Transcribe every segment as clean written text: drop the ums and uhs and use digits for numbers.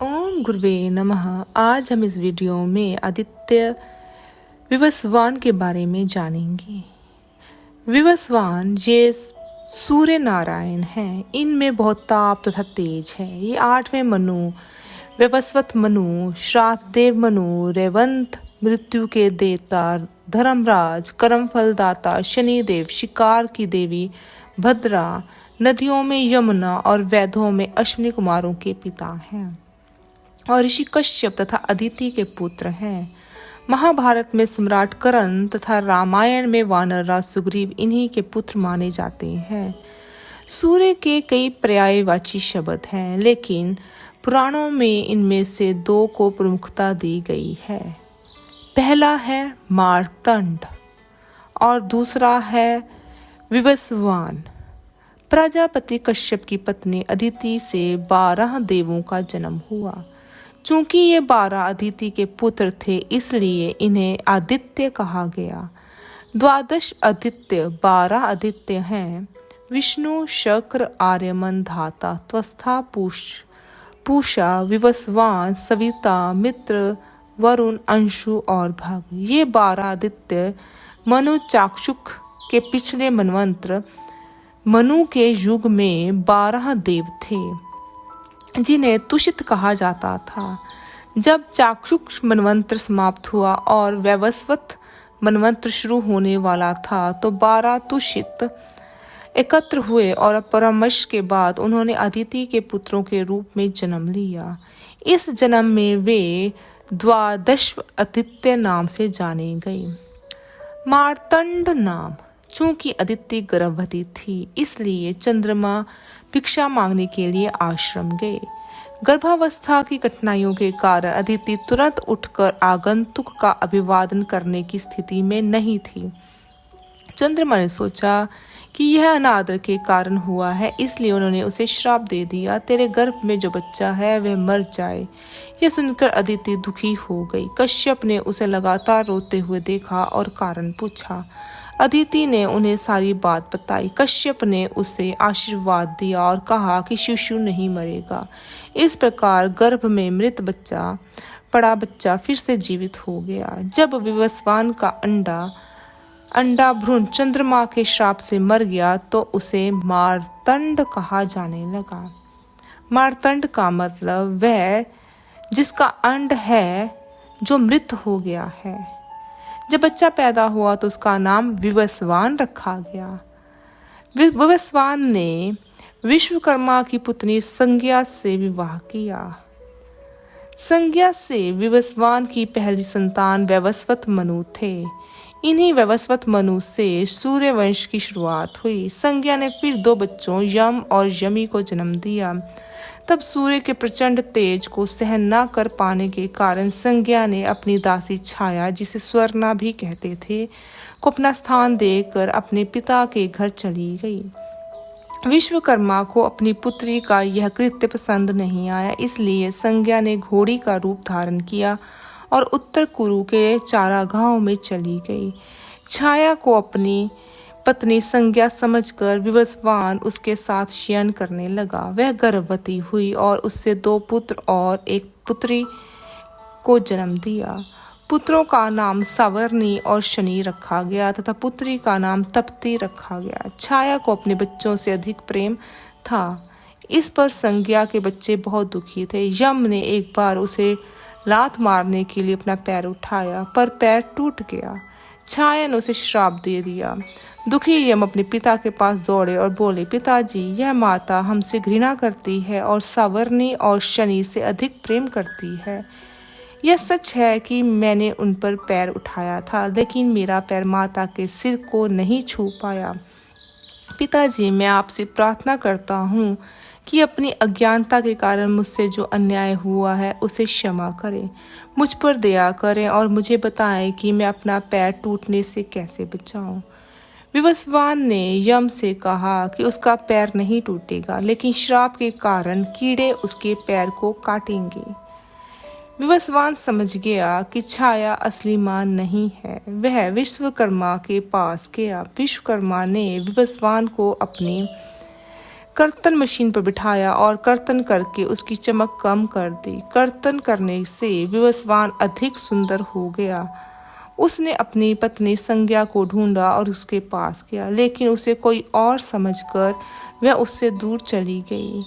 ओम गुरुवे नमः। आज हम इस वीडियो में आदित्य विवस्वान के बारे में जानेंगे। विवस्वान ये सूर्य नारायण हैं। इनमें बहुत ताप तथा तेज है। ये 8वें मनु, वैवस्वत मनु, श्राद्ध देव मनु, रेवंत, मृत्यु के देवता, धर्मराज, कर्मफल दाता, शनिदेव, शिकार की देवी भद्रा, नदियों में यमुना और वेदों में अश्विनी कुमारों के पिता हैं और ऋषि कश्यप तथा अदिति के पुत्र हैं। महाभारत में सम्राट कर्ण तथा रामायण में वानर राज सुग्रीव इन्हीं के पुत्र माने जाते हैं। सूर्य के कई पर्यायवाची शब्द हैं, लेकिन पुराणों में इनमें से 2 को प्रमुखता दी गई है। पहला है मार्तंड और दूसरा है विवस्वान। प्रजापति कश्यप की पत्नी अदिति से 12 देवों का जन्म हुआ। चूंकि ये 12 अदिति के पुत्र थे, इसलिए इन्हें आदित्य कहा गया। 12 आदित्य 12 आदित्य हैं। विष्णु, शक्र, आर्यमन, धाता, त्वस्था, पूषा, विवस्वान, सविता, मित्र, वरुण, अंशु और भग। ये 12 आदित्य मनु चाक्षुष के पिछले मनवंतर मनु के युग में 12 देव थे, जिन्हें तुषित कहा जाता था। जब चाक्षुष मनवंतर समाप्त हुआ और वैवस्वत मनवंतर शुरू होने वाला था, तो 12 तुषित एकत्र हुए और परामर्श के बाद उन्होंने अदिति के पुत्रों के रूप में जन्म लिया। इस जन्म में वे 12 आदित्य नाम से जाने गए। मार्तंड नाम, चूंकि अदिति गर्भवती थी, इसलिए चंद्रमा भिक्षा मांगने के लिए आश्रम गए। गर्भावस्था की कठिनाइयों के कारण अदिति तुरंत उठकर आगंतुक का अभिवादन करने की स्थिति में नहीं थी। चंद्रमा ने सोचा कि यह अनादर के कारण हुआ है, इसलिए उन्होंने उसे श्राप दे दिया, तेरे गर्भ में जो बच्चा है वह मर जाए। यह सुनकर अदिति दुखी हो गई। कश्यप ने उसे लगातार रोते हुए देखा और कारण पूछा। अदिति ने उन्हें सारी बात बताई। कश्यप ने उसे आशीर्वाद दिया और कहा कि शिशु नहीं मरेगा। इस प्रकार गर्भ में मृत पड़ा बच्चा फिर से जीवित हो गया। जब विवस्वान का अंडा भ्रूण चंद्रमा के श्राप से मर गया, तो उसे मार्तंड कहा जाने लगा। मार्तंड का मतलब वह जिसका अंड है जो मृत हो गया है। जब बच्चा पैदा हुआ तो उसका नाम विवस्वान रखा गया। विवस्वान ने विश्वकर्मा की पुत्री संज्ञा से विवाह किया। संज्ञा से विवस्वान की पहली संतान वैवस्वत मनु थे। इन्हीं वैवस्वत मनु से सूर्यवंश की शुरुआत हुई। संज्ञा ने फिर 2 बच्चों यम और यमी को जन्म दिया। तब सूर्य के प्रचंड तेज को सहन न कर पाने के कारण संज्ञा ने अपनी दासी छाया, जिसे स्वर्णा भी कहते थे, को अपना स्थान देकर अपने पिता के घर चली गई। विश्वकर्मा को अपनी पुत्री का यह कृत्य पसंद नहीं आया, इसलिए संज्ञा ने घोड़ी का रूप धारण किया और उत्तर कुरु के चारागाहों में चली गई। छाया को अपनी पत्नी संज्ञा समझकर विवस्वान उसके साथ शयन करने लगा। वह गर्भवती हुई और उससे 2 पुत्र और 1 पुत्री को जन्म दिया। पुत्रों का नाम सावर्णी और शनि रखा गया तथा पुत्री का नाम तप्ती रखा गया। छाया को अपने बच्चों से अधिक प्रेम था। इस पर संज्ञा के बच्चे बहुत दुखी थे। यम ने एक बार उसे लात मारने के लिए अपना पैर उठाया, पर पैर टूट गया। छाया ने उसे श्राप दे दिया। दुखी यम अपने पिता के पास दौड़े और बोले, पिताजी, यह माता हमसे घृणा करती है और सावर्णी और शनि से अधिक प्रेम करती है। यह सच है कि मैंने उन पर पैर उठाया था, लेकिन मेरा पैर माता के सिर को नहीं छू पाया। पिताजी, मैं आपसे प्रार्थना करता हूँ कि अपनी अज्ञानता के कारण मुझसे जो अन्याय हुआ है उसे क्षमा करें, मुझ पर दया करें और मुझे बताएं कि मैं अपना पैर टूटने से कैसे बचाऊं। विवस्वान ने यम से कहा कि उसका पैर नहीं टूटेगा, लेकिन श्राप के कारण कीड़े उसके पैर को काटेंगे। विवस्वान समझ गया कि छाया असली मां नहीं है। वह विश्वकर्मा के पास गया। विश्वकर्मा ने विवस्वान को अपनी कर्तन मशीन पर बिठाया और कर्तन करके उसकी चमक कम कर दी। कर्तन करने से विवस्वान अधिक सुंदर हो गया। उसने अपनी पत्नी संज्ञा को ढूंढा और उसके पास गया, लेकिन उसे कोई और समझकर वह उससे दूर चली गई।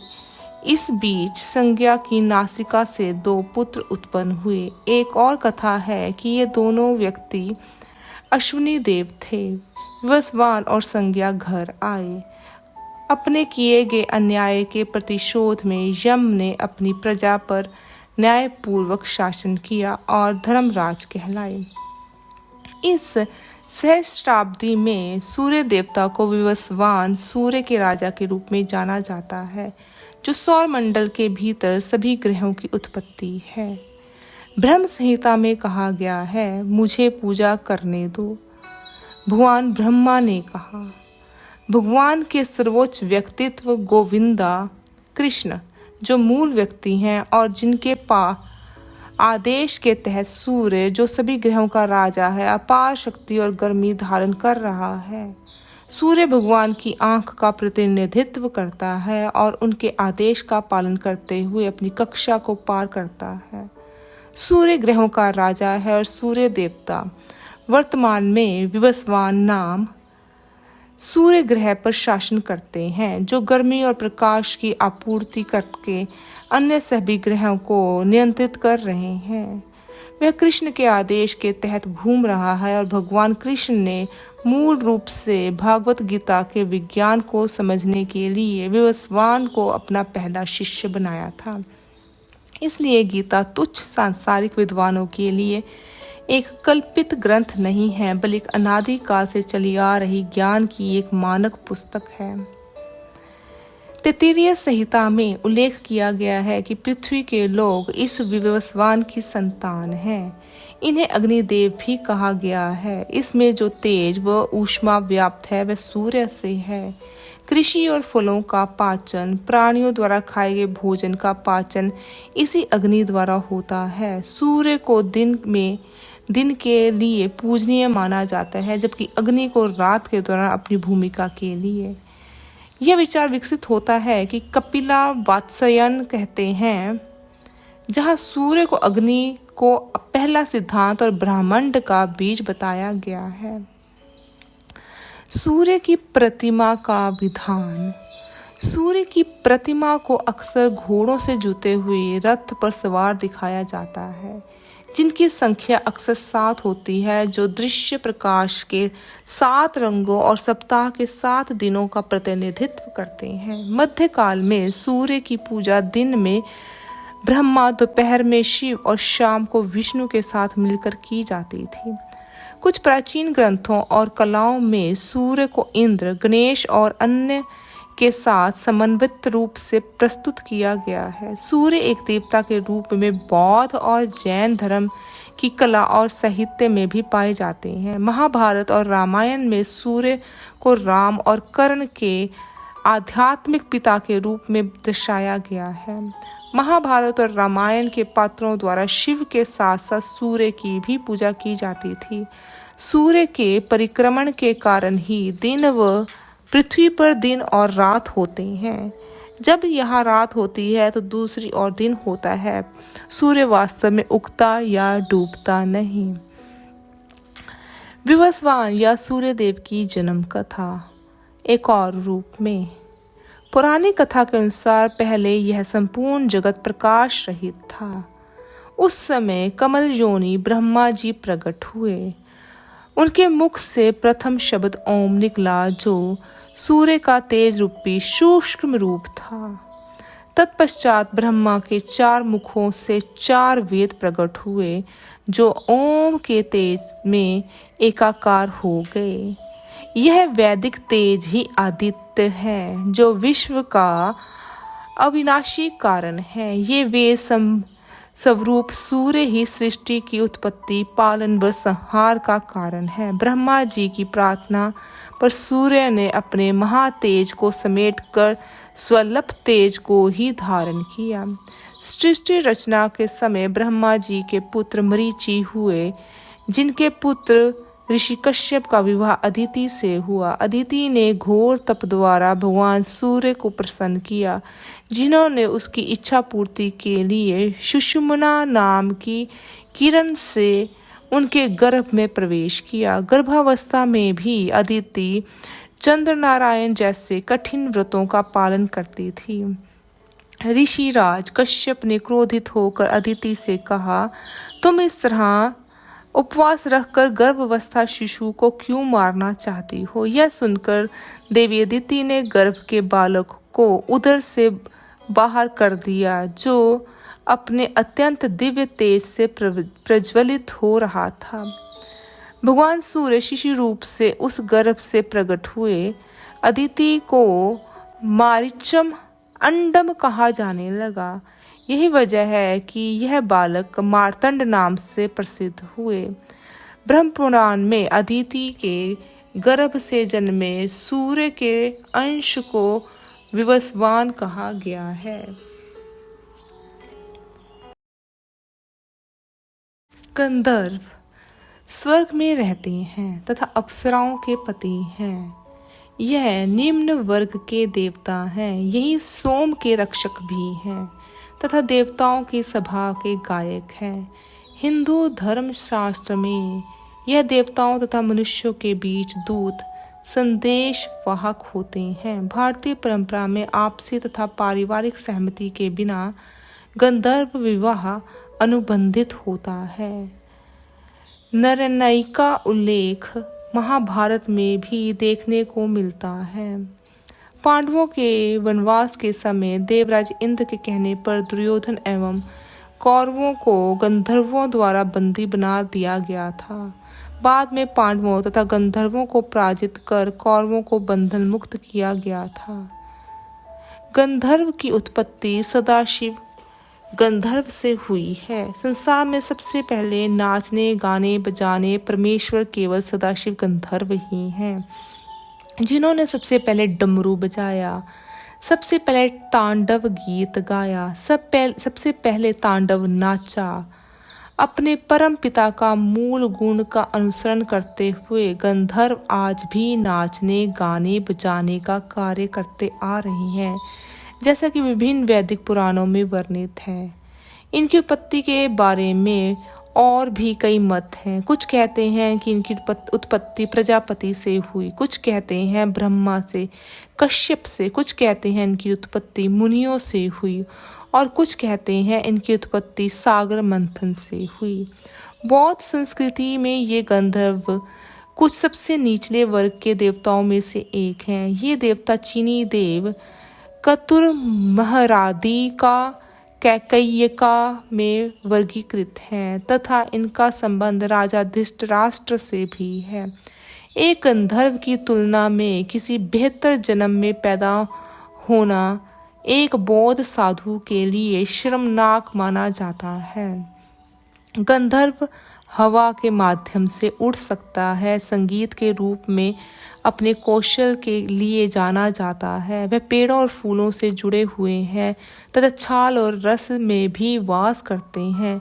इस बीच संज्ञा की नासिका से 2 पुत्र उत्पन्न हुए। एक और कथा है कि ये दोनों व्यक्ति अश्विनी देव थे। विवस्वान और संज्ञा घर आए। अपने किए गए अन्याय के प्रतिशोध में यम ने अपनी प्रजा पर न्यायपूर्वक शासन किया और धर्मराज कहलाए। इस सहस्त्राब्दी में सूर्य देवता को विवस्वान सूर्य के राजा के रूप में जाना जाता है, जो सौर मंडल के भीतर सभी ग्रहों की उत्पत्ति है। ब्रह्म संहिता में कहा गया है, मुझे पूजा करने दो। भगवान ब्रह्मा ने कहा। भगवान के सर्वोच्च व्यक्तित्व गोविंदा कृष्ण, जो मूल व्यक्ति हैं और जिनके आदेश के तहत सूर्य, जो सभी ग्रहों का राजा है, अपार शक्ति और गर्मी धारण कर रहा है। सूर्य भगवान की आंख का प्रतिनिधित्व करता है और उनके आदेश का पालन करते हुए अपनी कक्षा को पार करता है। सूर्य ग्रहों का राजा है और सूर्य देवता वर्तमान में विवस्वान नाम सूर्य ग्रह पर शासन करते हैं, जो गर्मी और प्रकाश की आपूर्ति करके अन्य सभी ग्रहों को नियंत्रित कर रहे हैं। वह कृष्ण के आदेश के तहत घूम रहा है और भगवान कृष्ण ने मूल रूप से भागवत गीता के विज्ञान को समझने के लिए विवस्वान को अपना पहला शिष्य बनाया था। इसलिए गीता तुच्छ सांसारिक विद्वानों के लिए एक कल्पित ग्रंथ नहीं है, बल्कि अनादिकाल से चली आ रही ज्ञान की एक मानक पुस्तक है। तैत्तिरीय संहिता में उल्लेख किया गया है कि पृथ्वी के लोग इस विवस्वान की संतान हैं। इन्हें अग्निदेव भी कहा गया है। इसमें जो तेज व ऊष्मा व्याप्त है वह सूर्य से है। कृषि और फलों का पाचन, प्राणियों द्वारा खाए गए भोजन का पाचन इसी अग्नि द्वारा होता है। सूर्य को दिन के लिए पूजनीय माना जाता है, जबकि अग्नि को रात के दौरान अपनी भूमिका के लिए। यह विचार विकसित होता है कि कपिला वात्स्यायन कहते हैं, जहां सूर्य को अग्नि को पहला सिद्धांत और ब्रह्मांड का बीज बताया गया है। सूर्य की प्रतिमा का विधान। सूर्य की प्रतिमा को अक्सर घोड़ों से जुते हुए रथ पर सवार दिखाया जाता है, जिनकी संख्या अक्सर 7 होती है, जो दृश्य प्रकाश के 7 रंगों और सप्ताह के 7 दिनों का प्रतिनिधित्व करते हैं। मध्यकाल में सूर्य की पूजा दिन में ब्रह्मा, दोपहर में शिव और शाम को विष्णु के साथ मिलकर की जाती थी। कुछ प्राचीन ग्रंथों और कलाओं में सूर्य को इंद्र, गणेश और अन्य के साथ समन्वित रूप से प्रस्तुत किया गया है। सूर्य एक देवता के रूप में बौद्ध और जैन धर्म की कला और साहित्य में भी पाए जाते हैं। महाभारत और रामायण में सूर्य को राम और कर्ण के आध्यात्मिक पिता के रूप में दर्शाया गया है। महाभारत और रामायण के पात्रों द्वारा शिव के साथ साथ सूर्य की भी पूजा की जाती थी। सूर्य के परिक्रमण के कारण ही दिन व पृथ्वी पर दिन और रात होते हैं। जब यहाँ रात होती है तो दूसरी ओर दिन होता है। सूर्य वास्तव में उगता या डूबता नहीं। विवस्वान या सूर्यदेव की जन्म कथा एक और रूप में। पुरानी कथा के अनुसार पहले यह संपूर्ण जगत प्रकाश रहित था। उस समय कमल योनि ब्रह्मा जी प्रकट हुए। उनके मुख से प्रथम शब्द ओम निकला, जो सूर्य का तेज रूपी सूक्ष्म रूप था। तत्पश्चात ब्रह्मा के 4 मुखों से 4 वेद प्रकट हुए, जो ओम के तेज में एकाकार हो गए। यह वैदिक तेज ही आदित्य है, जो विश्व का अविनाशी कारण है। ये वेद स्वरूप सूर्य ही सृष्टि की उत्पत्ति, पालन व संहार का कारण है। ब्रह्मा जी की प्रार्थना पर सूर्य ने अपने महातेज को समेटकर स्वल्प तेज को ही धारण किया। सृष्टि रचना के समय ब्रह्मा जी के पुत्र मरीचि हुए, जिनके पुत्र ऋषि कश्यप का विवाह अदिति से हुआ। अदिति ने घोर तप द्वारा भगवान सूर्य को प्रसन्न किया, जिन्होंने उसकी इच्छा पूर्ति के लिए सुषुम्ना नाम की किरण से उनके गर्भ में प्रवेश किया। गर्भावस्था में भी अदिति चंद्र नारायण जैसे कठिन व्रतों का पालन करती थी। ऋषिराज कश्यप ने क्रोधित होकर अदिति से कहा, तुम इस तरह उपवास रखकर गर्भावस्था शिशु को क्यों मारना चाहती हो? यह सुनकर देवी अदिति ने गर्भ के बालक को उदर से बाहर कर दिया, जो अपने अत्यंत दिव्य तेज से प्रज्वलित हो रहा था। भगवान सूर्य शिशु रूप से उस गर्भ से प्रकट हुए। अदिति को मारीचम अंडम कहा जाने लगा। यही वजह है कि यह बालक मार्तंड नाम से प्रसिद्ध हुए। ब्रह्म पुराण में अदिति के गर्भ से जन्मे सूर्य के अंश को विवस्वान कहा गया है। गंधर्व स्वर्ग में रहते हैं तथा अप्सराओं के पति हैं। यह निम्न वर्ग के देवता हैं। यही सोम के रक्षक भी हैं तथा देवताओं की सभा के गायक हैं। हिंदू धर्म शास्त्र में यह देवताओं तथा मनुष्यों के बीच दूत संदेश वाहक होते हैं। भारतीय परंपरा में आपसी तथा पारिवारिक सहमति के बिना गंधर्व विवाह अनुबंधित होता है। नरनयी का उल्लेख महाभारत में भी देखने को मिलता है। पांडवों के वनवास के समय देवराज इंद्र के कहने पर दुर्योधन एवं कौरवों को गंधर्वों द्वारा बंदी बना दिया गया था। बाद में पांडवों तथा गंधर्वों को पराजित कर कौरवों को बंधन मुक्त किया गया था। गंधर्व की उत्पत्ति सदाशिव गंधर्व से हुई है। संसार में सबसे पहले नाचने गाने बजाने परमेश्वर केवल सदाशिव गंधर्व ही हैं, जिन्होंने सबसे पहले डमरू बजाया, सबसे पहले तांडव गीत गाया, सबसे पहले तांडव नाचा। अपने परम पिता का मूल गुण का अनुसरण करते हुए गंधर्व आज भी नाचने गाने बजाने का कार्य करते आ रहे हैं, जैसा कि विभिन्न वैदिक पुराणों में वर्णित है। इनकी उत्पत्ति के बारे में और भी कई मत हैं। कुछ कहते हैं कि इनकी उत्पत्ति प्रजापति से हुई, कुछ कहते हैं ब्रह्मा से, कश्यप से, कुछ कहते हैं इनकी उत्पत्ति मुनियों से हुई और कुछ कहते हैं इनकी उत्पत्ति सागर मंथन से हुई। बौद्ध संस्कृति में ये गंधर्व कुछ सबसे निचले वर्ग के देवताओं में से एक हैं। ये देवता चीनी देव कतुर महरादी का कैकय्यका में वर्गीकृत हैं तथा इनका संबंध राजा धृतराष्ट्र से भी है। एक गंधर्व की तुलना में किसी बेहतर जन्म में पैदा होना एक बौद्ध साधु के लिए शर्मनाक माना जाता है। गंधर्व हवा के माध्यम से उड़ सकता है, संगीत के रूप में अपने कौशल के लिए जाना जाता है। वह पेड़ों और फूलों से जुड़े हुए हैं तथा छाल और रस में भी वास करते हैं।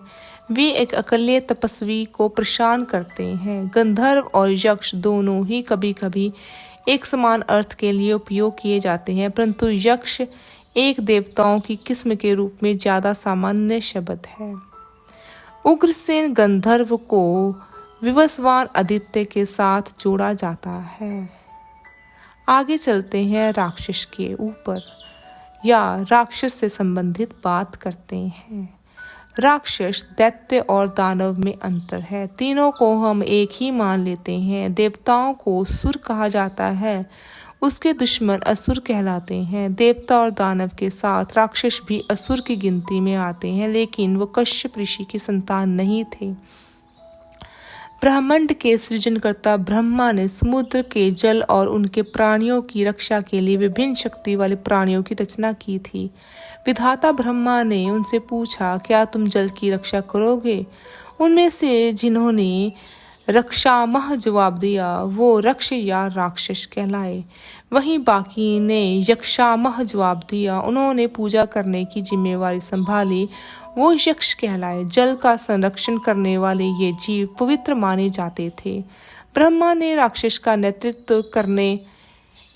वे एक अकेले तपस्वी को परेशान करते हैं। गंधर्व और यक्ष दोनों ही कभी कभी एक समान अर्थ के लिए उपयोग किए जाते हैं, परंतु यक्ष एक देवताओं की किस्म के रूप में ज्यादा सामान्य शब्द है। उग्रसेन गंधर्व को विवस्वान आदित्य के साथ जोड़ा जाता है। आगे चलते हैं राक्षस के ऊपर या राक्षस से संबंधित बात करते हैं। राक्षस, दैत्य और दानव में अंतर है। तीनों को हम एक ही मान लेते हैं। देवताओं को सुर कहा जाता है, उसके दुश्मन असुर कहलाते हैं। देवता और दानव के साथ राक्षस भी असुर की गिनती में आते हैं, लेकिन वो कश्यप ऋषि की संतान नहीं थे। ब्रह्मांड के सृजनकर्ता ब्रह्मा ने समुद्र के जल और उनके प्राणियों की रक्षा के लिए विभिन्न शक्ति वाले प्राणियों की रचना की थी। विधाता ब्रह्मा ने उनसे पूछा, क्या तुम जल की रक्षा करोगे? उनमें से जिन्होंने रक्षामह जवाब दिया वो रक्ष या राक्षस कहलाए। वहीं बाकी ने यक्षामह जवाब दिया, उन्होंने पूजा करने की जिम्मेवारी संभाली, वो यक्ष कहलाए। जल का संरक्षण करने वाले ये जीव पवित्र माने जाते थे। ब्रह्मा ने राक्षस का नेतृत्व करने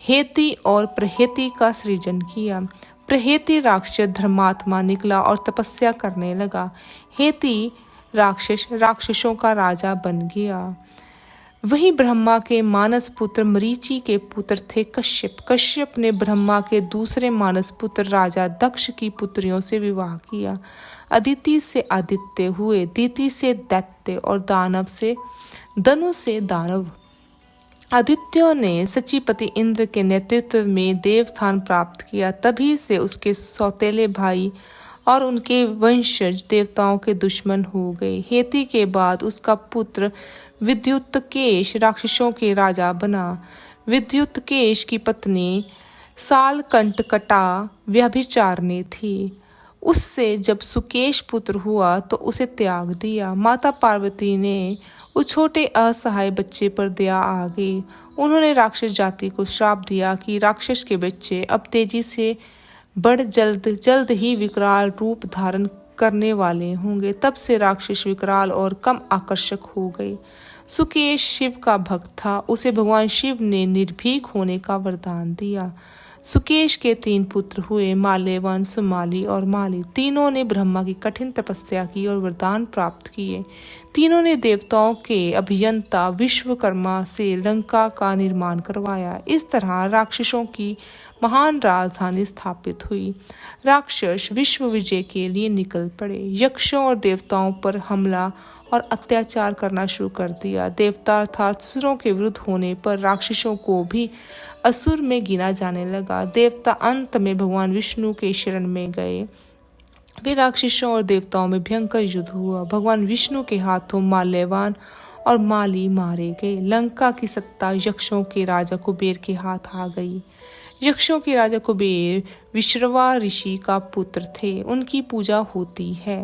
हेति और प्रहेति का सृजन किया। प्रहेति राक्षस धर्मात्मा निकला और तपस्या करने लगा। हेति राक्षस राक्षसों का राजा बन गया। वही ब्रह्मा के मानस पुत्र मरीचि के पुत्र थे कश्यप। कश्यप ने ब्रह्मा के दूसरे मानस पुत्र राजा दक्ष की पुत्रियों से विवाह किया। अदिति से आदित्य हुए, दिति से दैत्य और दानव से दनु से दानव। आदित्यों ने सचिपति इंद्र के नेतृत्व में देव स्थान प्राप्त किया। तभी से उसके सौतेले भाई और उनके वंशज देवताओं के दुश्मन हो गए। हेति के बाद उसका पुत्र विद्युत्केश राक्षसों के राजा बना। विद्युत्केश की पत्नी सालकंटकटा व्यभिचारिणी थी। उससे जब सुकेश पुत्र हुआ तो उसे त्याग दिया। माता पार्वती ने उस छोटे असहाय बच्चे पर दया आ गई। उन्होंने राक्षस जाति को श्राप दिया कि राक्षस के बच्चे अब तेजी से बढ़ जल्द ही विकराल रूप धारण करने वाले होंगे। तब से राक्षस विकराल और कम आकर्षक हो गए। सुकेश शिव का भक्त था। उसे भगवान शिव ने निर्भीक होने का वरदान दिया। सुकेश के 3 पुत्र हुए, माल्यवान, सुमाली और माली। तीनों ने ब्रह्मा की कठिन तपस्या की और वरदान प्राप्त किए। तीनों ने देवताओं के अभियंता विश्वकर्मा से लंका का निर्माण करवाया। इस तरह राक्षसों की महान राजधानी स्थापित हुई। राक्षस विश्व विजय के लिए निकल पड़े। यक्षों और देवताओं पर हमला और अत्याचार करना शुरू कर दिया। देवता अर्थात असुरों के विरुद्ध होने पर राक्षसों को भी असुर में गिना जाने लगा। देवता अंत में भगवान विष्णु के शरण में गए। वे राक्षसों और देवताओं में भयंकर युद्ध हुआ। भगवान विष्णु के हाथों माल्यवान और माली मारे गए। लंका की सत्ता यक्षों के राजा कुबेर के हाथ आ गई। यक्षों के राजा कुबेर विश्रवा ऋषि का पुत्र थे। उनकी पूजा होती है।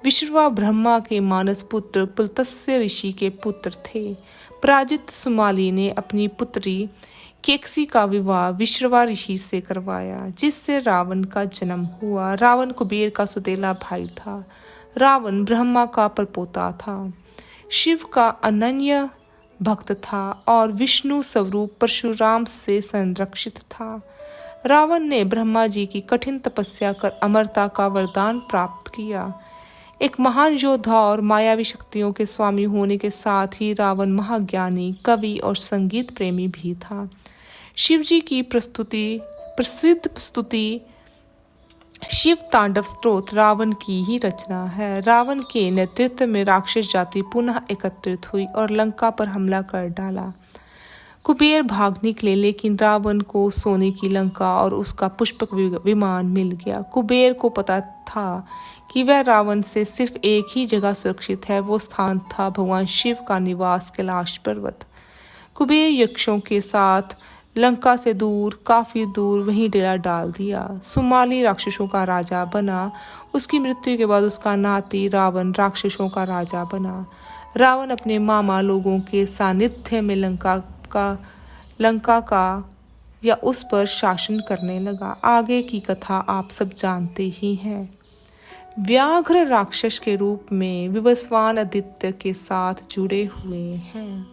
विश्रवा ब्रह्मा के मानस पुत्र पुलत्स्य ऋषि के पुत्र थे। पराजित सुमाली ने अपनी पुत्री केकसी का विवाह विश्रवा ऋषि से करवाया, जिससे रावण का जन्म हुआ। रावण कुबेर का सुतेला भाई था। रावण ब्रह्मा का परपोता था, शिव का अनन्य भक्त था और विष्णु स्वरूप परशुराम से संरक्षित था। रावण ने ब्रह्मा जी की कठिन तपस्या कर अमरता का वरदान प्राप्त किया। एक महान योद्धा और मायावी शक्तियों के स्वामी होने के साथ ही रावण महाज्ञानी, कवि और संगीत प्रेमी भी था। शिव जी की प्रसिद्ध स्तुति शिव तांडव स्तोत्र रावण की ही रचना है। रावण के नेतृत्व में राक्षस जाति पुनः एकत्रित हुई और लंका पर हमला कर डाला। कुबेर भाग निकले, लेकिन रावण को सोने की लंका और उसका पुष्पक विमान मिल गया। कुबेर को पता था कि वह रावण से सिर्फ एक ही जगह सुरक्षित है। वो स्थान था भगवान शिव का निवास कैलाश पर्वत। कुबेर यक्षों के साथ लंका से दूर, काफी दूर वहीं डेरा डाल दिया। सुमाली राक्षसों का राजा बना। उसकी मृत्यु के बाद उसका नाती रावण राक्षसों का राजा बना। रावण अपने मामा लोगों के सानिध्य में लंका का या उस पर शासन करने लगा। आगे की कथा आप सब जानते ही हैं। व्याघ्र राक्षस के रूप में विवस्वान आदित्य के साथ जुड़े हुए हैं।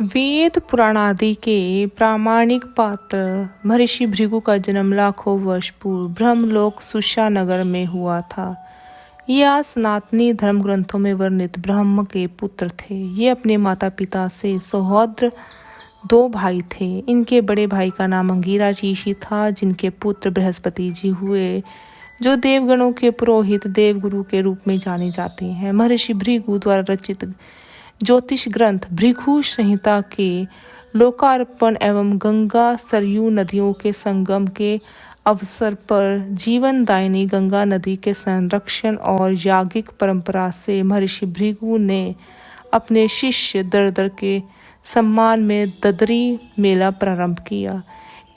वेद पुराण आदि के प्रामाणिक पात्र महर्षि भृगु का जन्म लाखों वर्ष पूर्व ब्रह्मलोक सुषा नगर में हुआ था। यह सनातनी धर्म ग्रंथों में वर्णित ब्रह्म के पुत्र थे। ये अपने माता पिता से सहोदर 2 भाई थे। इनके बड़े भाई का नाम अंगिरा ऋषि था, जिनके पुत्र बृहस्पति जी हुए, जो देवगणों के पुरोहित देवगुरु के रूप में जाने जाते हैं। महर्षि भृगु द्वारा रचित ज्योतिष ग्रंथ भृगु संहिता के लोकार्पण एवं गंगा सरयू नदियों के संगम के अवसर पर जीवन दायिनी गंगा नदी के संरक्षण और याज्ञिक परंपरा से महर्षि भृगु ने अपने शिष्य दरदर के सम्मान में ददरी मेला प्रारंभ किया।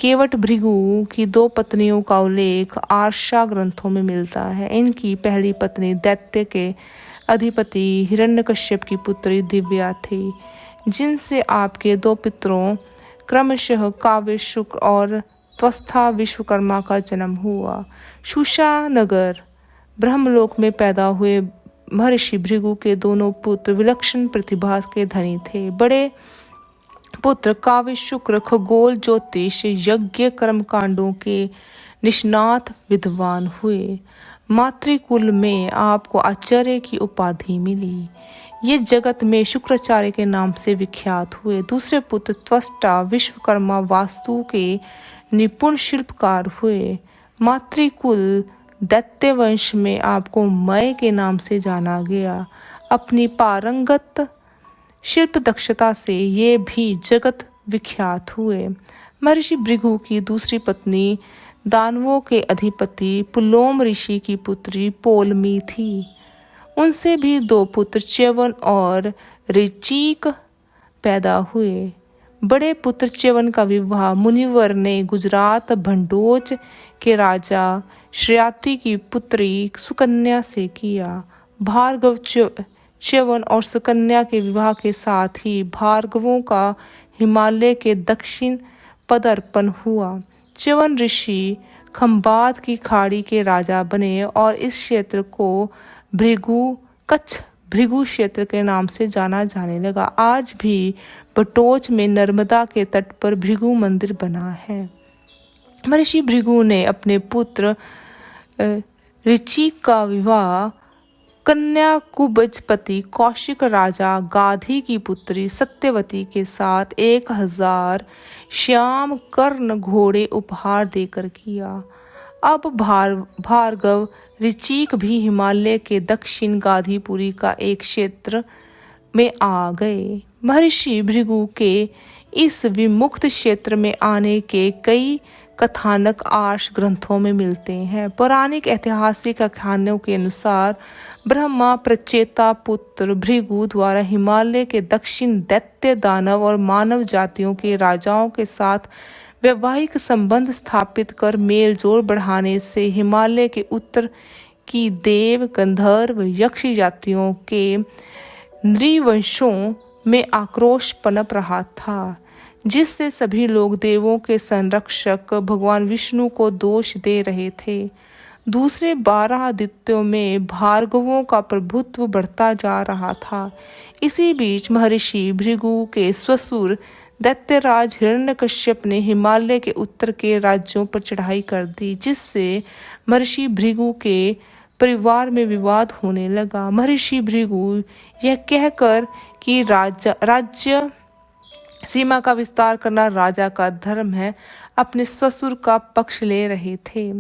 केवट भृगु की 2 पत्नियों का उल्लेख आर्षा ग्रंथों में मिलता है। इनकी पहली पत्नी दैत्य के अधिपति हिरण्यकश्यप की पुत्री दिव्या थी, जिनसे आपके 2 पितरों क्रमशः काव्य शुक्र और त्वस्था विश्वकर्मा का जन्म हुआ। सुषा नगर ब्रह्मलोक में पैदा हुए महर्षि भृगु के दोनों पुत्र विलक्षण प्रतिभा के धनी थे। बड़े पुत्र काव्य, शुक्र, खगोल, ज्योतिष, यज्ञ, कर्मकांडों के निष्णात विद्वान हुए। मातृकुल में आपको आचार्य की उपाधि मिली। ये जगत में शुक्राचार्य के नाम से विख्यात हुए। दूसरे पुत्र त्वष्टा, विश्वकर्मा, वास्तु के निपुण शिल्पकार हुए। मातृकुल दैत्य वंश में आपको मय के नाम से जाना गया। अपनी पारंगत शिल्प दक्षता से ये भी जगत विख्यात हुए। महर्षि भृगु की दूसरी पत्नी दानवों के अधिपति पुलोम ऋषि की पुत्री पोलमी थी। उनसे भी 2 पुत्र च्यवन और ऋचीक पैदा हुए। बड़े पुत्र च्यवन का विवाह मुनिवर ने गुजरात भंडोच के राजा श्रयाति की पुत्री सुकन्या से किया। भार्गव च्यवन और सुकन्या के विवाह के साथ ही भार्गवों का हिमालय के दक्षिण पदार्पण हुआ। च्यवन ऋषि खंबात की खाड़ी के राजा बने और इस क्षेत्र को कच्छ भृगु क्षेत्र के नाम से जाना जाने लगा। आज भी बटोच में नर्मदा के तट पर भृगु मंदिर बना है। महर्षि भृगु ने अपने पुत्र ऋचिक का विवाह कन्या कुब्जपति कौशिक राजा गाधी की पुत्री सत्यवती के साथ 1000 श्याम कर्ण घोड़े उपहार देकर किया। अब भार्गव ऋचीक भी हिमालय के दक्षिण गाधीपुरी का एक क्षेत्र में आ गए। महर्षि भृगु के इस विमुक्त क्षेत्र में आने के कई कथानक आर्ष ग्रंथों में मिलते हैं। पौराणिक ऐतिहासिक आख्यानों के अनुसार ब्रह्मा प्रचेता पुत्र भृगु द्वारा हिमालय के दक्षिण दैत्य, दानव और मानव जातियों के राजाओं के साथ वैवाहिक संबंध स्थापित कर मेल जोल बढ़ाने से हिमालय के उत्तर की देव, गंधर्व, यक्ष जातियों के नृवंशों में आक्रोश पनप रहा था, जिससे सभी लोग देवों के संरक्षक भगवान विष्णु को दोष दे रहे थे। दूसरे 12 आदित्यों में भार्गवों का प्रभुत्व बढ़ता जा रहा था। इसी बीच महर्षि भृगु के ससुर दैत्यराज हिरण्यकश्यप ने हिमालय के उत्तर के राज्यों पर चढ़ाई कर दी, जिससे महर्षि भृगु के परिवार में विवाद होने लगा। महर्षि भृगु यह कहकर कि राज्य सीमा का विस्तार करना राजा का धर्म है, अपने ससुर का पक्ष ले रहे थे।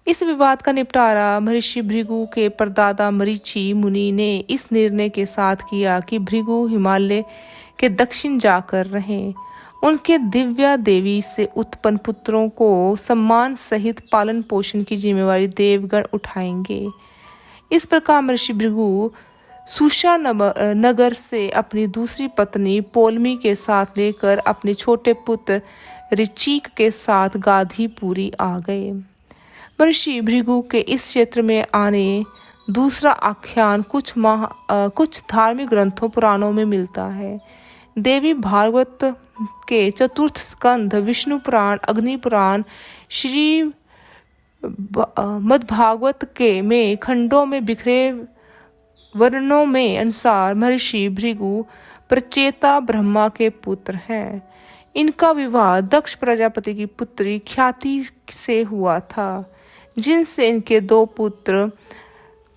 इस विवाद का निपटारा महर्षि भृगु के परदादा मरीचि मुनि ने इस निर्णय के साथ किया कि भृगु हिमालय के दक्षिण जाकर रहें। उनके दिव्या देवी से उत्पन्न पुत्रों को सम्मान सहित पालन पोषण की जिम्मेवारी देवगण उठाएंगे। इस प्रकार महर्षि भृगु सुषा नगर से अपनी दूसरी पत्नी पोलमी के साथ लेकर अपने छोटे पुत्र ऋचीक के साथ गाधीपुरी आ गए। महर्षि भृगु के इस क्षेत्र में आने दूसरा आख्यान कुछ धार्मिक ग्रंथों पुराणों में मिलता है। देवी भागवत के चतुर्थ स्कंध, विष्णु पुराण, अग्नि पुराण, श्री मद्भागवत के में खंडों में बिखरे वर्णों में अनुसार महर्षि भृगु प्रचेता ब्रह्मा के पुत्र हैं। इनका विवाह दक्ष प्रजापति की पुत्री ख्याति से हुआ था, जिनसे इनके 2 पुत्र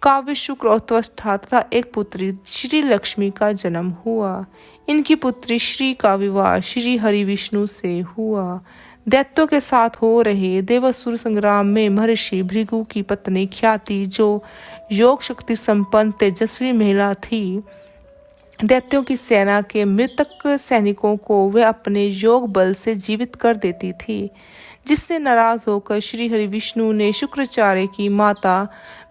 काव्य, शुक्र और त्वष्टा तथा एक पुत्री श्री लक्ष्मी का जन्म हुआ। इनकी पुत्री श्री का विवाह श्री हरि विष्णु से हुआ। दैत्यों के साथ हो रहे देवासुर संग्राम में महर्षि भृगु की पत्नी ख्याति, जो योग शक्ति संपन्न तेजस्वी महिला थी, दैत्यों की सेना के मृतक सैनिकों को वे अपने योग बल से जीवित कर देती थी, जिससे नाराज होकर श्री हरि विष्णु ने शुक्राचार्य की माता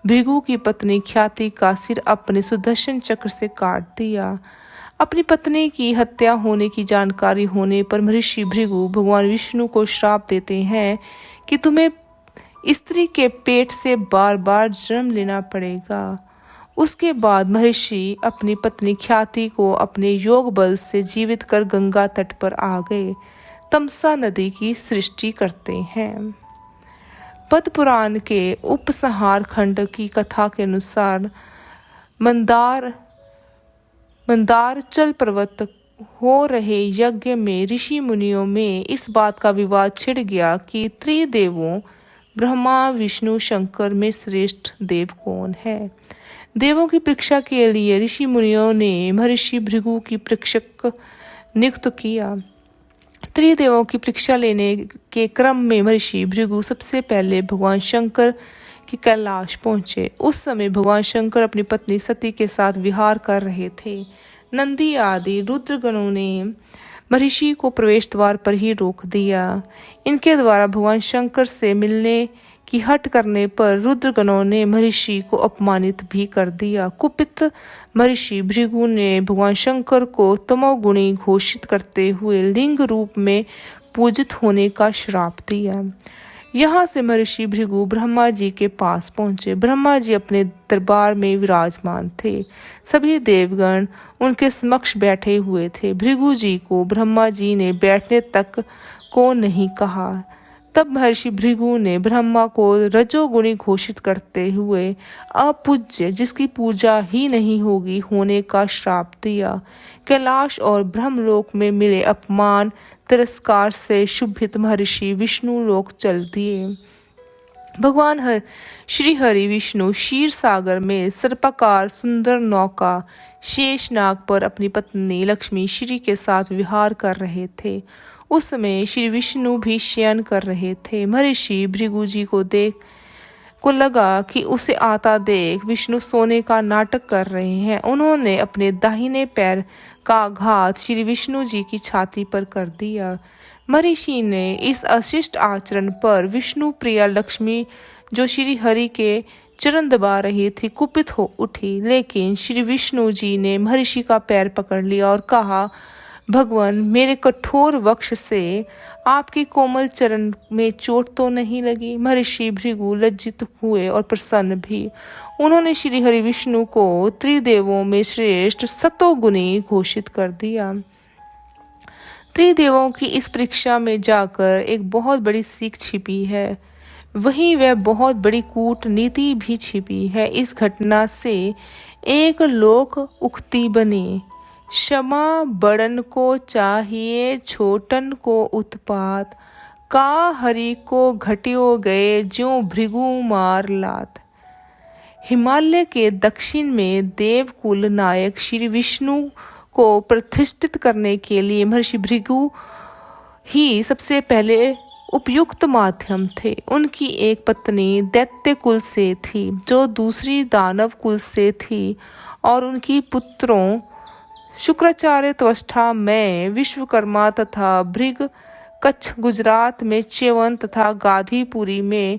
भृगु की पत्नी ख्याति का सिर अपने सुदर्शन चक्र से काट दिया। अपनी पत्नी की हत्या होने की जानकारी होने पर महर्षि भृगु भगवान विष्णु को श्राप देते हैं कि तुम्हें स्त्री के पेट से बार बार जन्म लेना पड़ेगा। उसके बाद महर्षि अपनी पत्नी ख्याति को अपने योग बल से जीवित कर गंगा तट पर आ गए तमसा नदी की सृष्टि करते हैं। पद्म पुराण के उपसंहार खंड की कथा के अनुसार मंदारचल पर्वत हो रहे यज्ञ में ऋषि मुनियों में इस बात का विवाद छिड़ गया कि त्रिदेवों ब्रह्मा विष्णु शंकर में श्रेष्ठ देव कौन है। देवों की परीक्षा के लिए ऋषि मुनियों ने महर्षि भृगु की परीक्षक नियुक्त किया। त्रिदेवों की परीक्षा लेने के क्रम में महर्षि भृगु सबसे पहले भगवान शंकर की कैलाश पहुंचे। उस समय भगवान शंकर अपनी पत्नी सती के साथ विहार कर रहे थे। नंदी आदि रुद्रगणों ने महर्षि को प्रवेश द्वार पर ही रोक दिया। इनके द्वारा भगवान शंकर से मिलने की हट करने पर रुद्रगणों ने महर्षि को अपमानित भी कर दिया। कुपित महर्षि भृगु ने भगवान शंकर को तमोगुणी घोषित करते हुए लिंग रूप में पूजित होने का श्राप दिया। यहाँ से महर्षि भृगु ब्रह्मा जी के पास पहुंचे। ब्रह्मा जी अपने दरबार में विराजमान थे। सभी देवगण उनके समक्ष बैठे हुए थे। भृगु जी को ब्रह्मा जी ने बैठने तक को नहीं कहा। तब महर्षि भृगु ने ब्रह्मा को रजोगुणी घोषित करते हुए अपूज्य, जिसकी पूजा ही नहीं होगी, होने का श्राप दिया। कैलाश और ब्रह्मलोक में मिले अपमान तिरस्कार से शुभित महर्षि विष्णु लोक चल दिए। भगवान श्री हरि विष्णु क्षीर सागर में सर्पाकार सुंदर नौका शेषनाग पर अपनी पत्नी लक्ष्मी श्री के साथ विहार कर रहे थे। उस समय श्री विष्णु भी शयन कर रहे थे। महर्षि भृगु जी को लगा कि उसे आता देख विष्णु सोने का नाटक कर रहे हैं। उन्होंने अपने दाहिने पैर का घात श्री विष्णु जी की छाती पर कर दिया। महर्षि ने इस अशिष्ट आचरण पर विष्णु प्रिया लक्ष्मी, जो श्री हरि के चरण दबा रही थी, कुपित हो उठी। लेकिन श्री विष्णु जी ने महर्षि का पैर पकड़ लिया और कहा, भगवान, मेरे कठोर वक्ष से आपकी कोमल चरण में चोट तो नहीं लगी। महर्षि भृगु लज्जित हुए और प्रसन्न भी। उन्होंने श्री हरि विष्णु को त्रिदेवों में श्रेष्ठ सतोगुणी घोषित कर दिया। त्रिदेवों की इस परीक्षा में जाकर एक बहुत बड़ी सीख छिपी है। वहीं वह बहुत बड़ी कूटनीति भी छिपी है। इस घटना से एक लोक उक्ति बनी, क्षमा बड़न को चाहिए छोटन को उत्पात, का हरि को घटियो गए ज्यों भृगु मार लात। हिमालय के दक्षिण में देवकुल नायक श्री विष्णु को प्रतिष्ठित करने के लिए महर्षि भृगु ही सबसे पहले उपयुक्त माध्यम थे। उनकी एक पत्नी दैत्य कुल से थी, जो दूसरी दानव कुल से थी, और उनकी पुत्रों शुक्राचार्य त्वष्टा में विश्वकर्मा तथा भृग, कच्छ गुजरात में च्यवन तथा गाधीपुरी में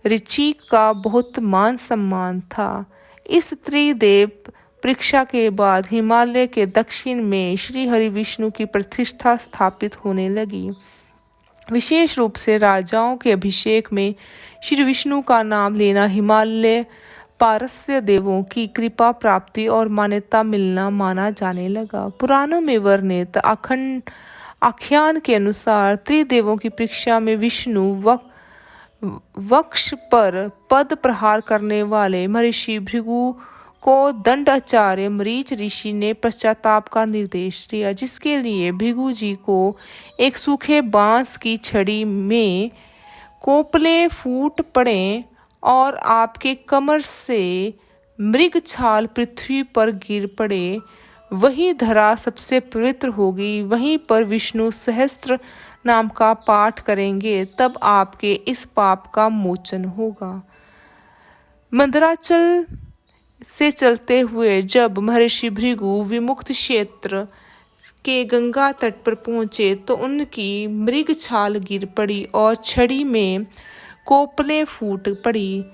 ऋचिक का बहुत मान सम्मान था। इस त्रिदेव परीक्षा के बाद हिमालय के दक्षिण में श्री हरि विष्णु की प्रतिष्ठा स्थापित होने लगी। विशेष रूप से राजाओं के अभिषेक में श्री विष्णु का नाम लेना हिमालय पारस्य देवों की कृपा प्राप्ति और मान्यता मिलना माना जाने लगा। पुराणों में वर्णित आख्यान के अनुसार त्रिदेवों की परीक्षा में विष्णु वक्ष पर पद प्रहार करने वाले महर्षि भृगु को दंडाचार्य मरीच ऋषि ने पश्चाताप का निर्देश दिया, जिसके लिए भृगु जी को एक सूखे बांस की छड़ी में कोपले फूट पड़े और आपके कमर से मृग छाल पृथ्वी पर गिर पड़े। वही धरा सबसे पवित्र होगी। वहीं पर विष्णु सहस्त्र नाम का पाठ करेंगे, तब आपके इस पाप का मोचन होगा। मंदराचल से चलते हुए जब महर्षि भृगु विमुक्त क्षेत्र के गंगा तट पर पहुंचे तो उनकी मृग छाल गिर पड़ी और छड़ी में कोपले फूट पड़ी,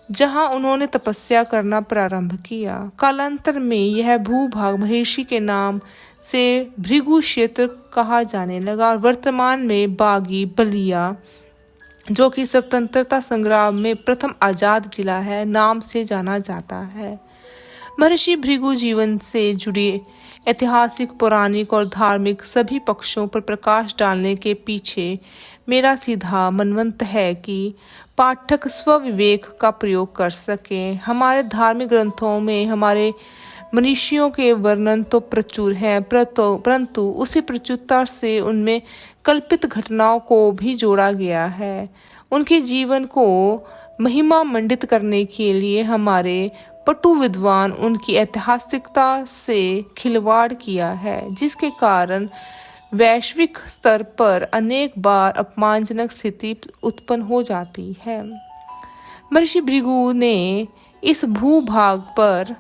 जहां उन्होंने तपस्या करना प्रारंभ किया। कालांतर में यह भूभाग महर्षि के नाम से भृगु क्षेत्र कहा जाने लगा और वर्तमान में बागी बलिया, जो कि स्वतंत्रता संग्राम में प्रथम आजाद जिला है, नाम से जाना जाता है। महर्षि भृगु जीवन से जुड़े ऐतिहासिक, पौराणिक और धार्मिक सभी पक्षों पर प्रकाश डालने के पीछे मेरा सीधा मनवंत है कि पाठक स्वविवेक का प्रयोग कर सकें। हमारे धार्मिक ग्रंथों में हमारे मनीषियों के वर्णन तो प्रचुर हैं, परंतु उसी प्रचुरता से उनमें कल्पित घटनाओं को भी जोड़ा गया है। उनके जीवन को महिमा मंडित करने के लिए हमारे पटु विद्वान उनकी ऐतिहासिकता से खिलवाड़ किया है, जिसके कारण वैश्विक स्तर पर अनेक बार अपमानजनक स्थिति उत्पन्न हो जाती है। महर्षि भृगु ने इस भूभाग पर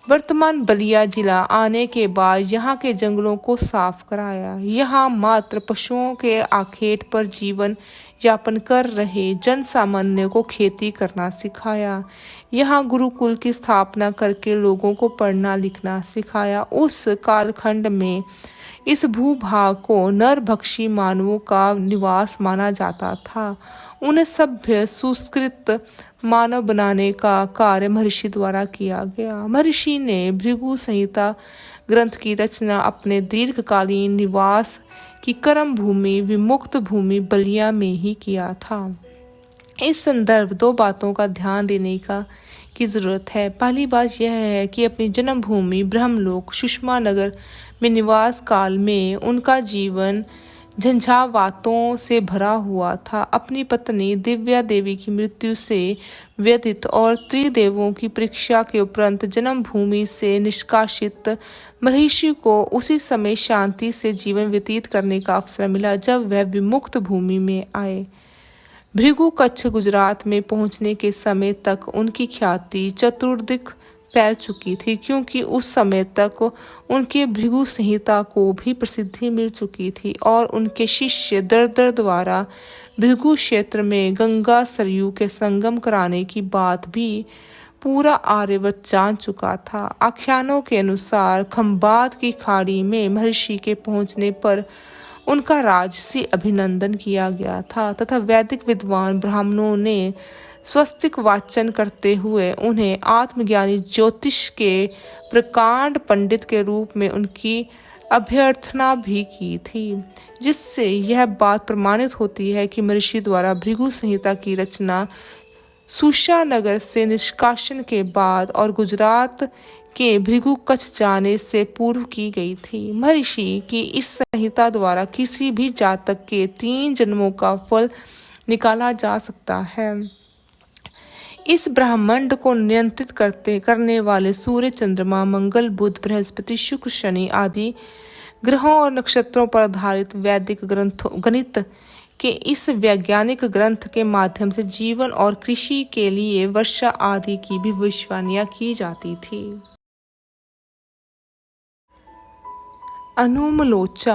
वर्तमान बलिया जिला आने के बाद यहाँ के जंगलों को साफ कराया। यहाँ मात्र पशुओं के आखेट पर जीवन यापन कर रहे जन सामान्य को खेती करना सिखाया। यहाँ गुरुकुल की स्थापना करके लोगों को पढ़ना लिखना सिखाया। उस कालखंड में इस भूभाग को नरभक्षी मानवों का निवास माना जाता था। उन्हें सभ्य सुसंस्कृत मानव बनाने का कार्य महर्षि द्वारा किया गया। महर्षि ने भृगु संहिता ग्रंथ की रचना अपने दीर्घकालीन निवास की कर्म भूमि विमुक्त भूमि बलिया में ही किया था। इस संदर्भ दो बातों का ध्यान देने की जरूरत है। पहली बात यह है कि अपनी जन्मभूमि ब्रह्मलोक सुषमा नगर में निवास काल में उनका जीवन झंझावातों से भरा हुआ था। अपनी पत्नी दिव्या देवी की मृत्यु से व्यथित और त्रिदेवों की परीक्षा के उपरांत जन्मभूमि से निष्कासित महर्षि को उसी समय शांति से जीवन व्यतीत करने का अवसर मिला जब वह विमुक्त भूमि में आए। भृगु कच्छ गुजरात में पहुंचने के समय तक उनकी ख्याति चतुर्दिक फैल चुकी थी, क्योंकि उस समय तक उनके भृगु संहिता को भी प्रसिद्धि मिल चुकी थी और उनके शिष्य दरदर द्वारा भृगु क्षेत्र में गंगा सरयू के संगम कराने की बात भी पूरा आर्यवर्त जान चुका था। आख्यानों के अनुसार खंबात की खाड़ी में महर्षि के पहुंचने पर उनका राजसी अभिनंदन किया गया था तथा वैदिक विद्वान ब्राह्मणों ने स्वस्तिक वाचन करते हुए उन्हें आत्मज्ञानी ज्योतिष के प्रकांड पंडित के रूप में उनकी अभ्यर्थना भी की थी, जिससे यह बात प्रमाणित होती है कि महर्षि द्वारा भृगु संहिता की रचना सुषा नगर से निष्कासन के बाद और गुजरात के भृगु कच्छ जाने से पूर्व की गई थी। महर्षि की इस संहिता द्वारा किसी भी जातक के 3 जन्मों का फल निकाला जा सकता है। इस ब्रह्मांड को नियंत्रित करने वाले सूर्य चंद्रमा मंगल बुध बृहस्पति शुक्र शनि आदि ग्रहों और नक्षत्रों पर आधारित वैदिक गणित के इस वैज्ञानिक ग्रंथ के माध्यम से जीवन और कृषि के लिए वर्षा आदि की भी भविष्यवाणियां की जाती थी। अनुमलोचा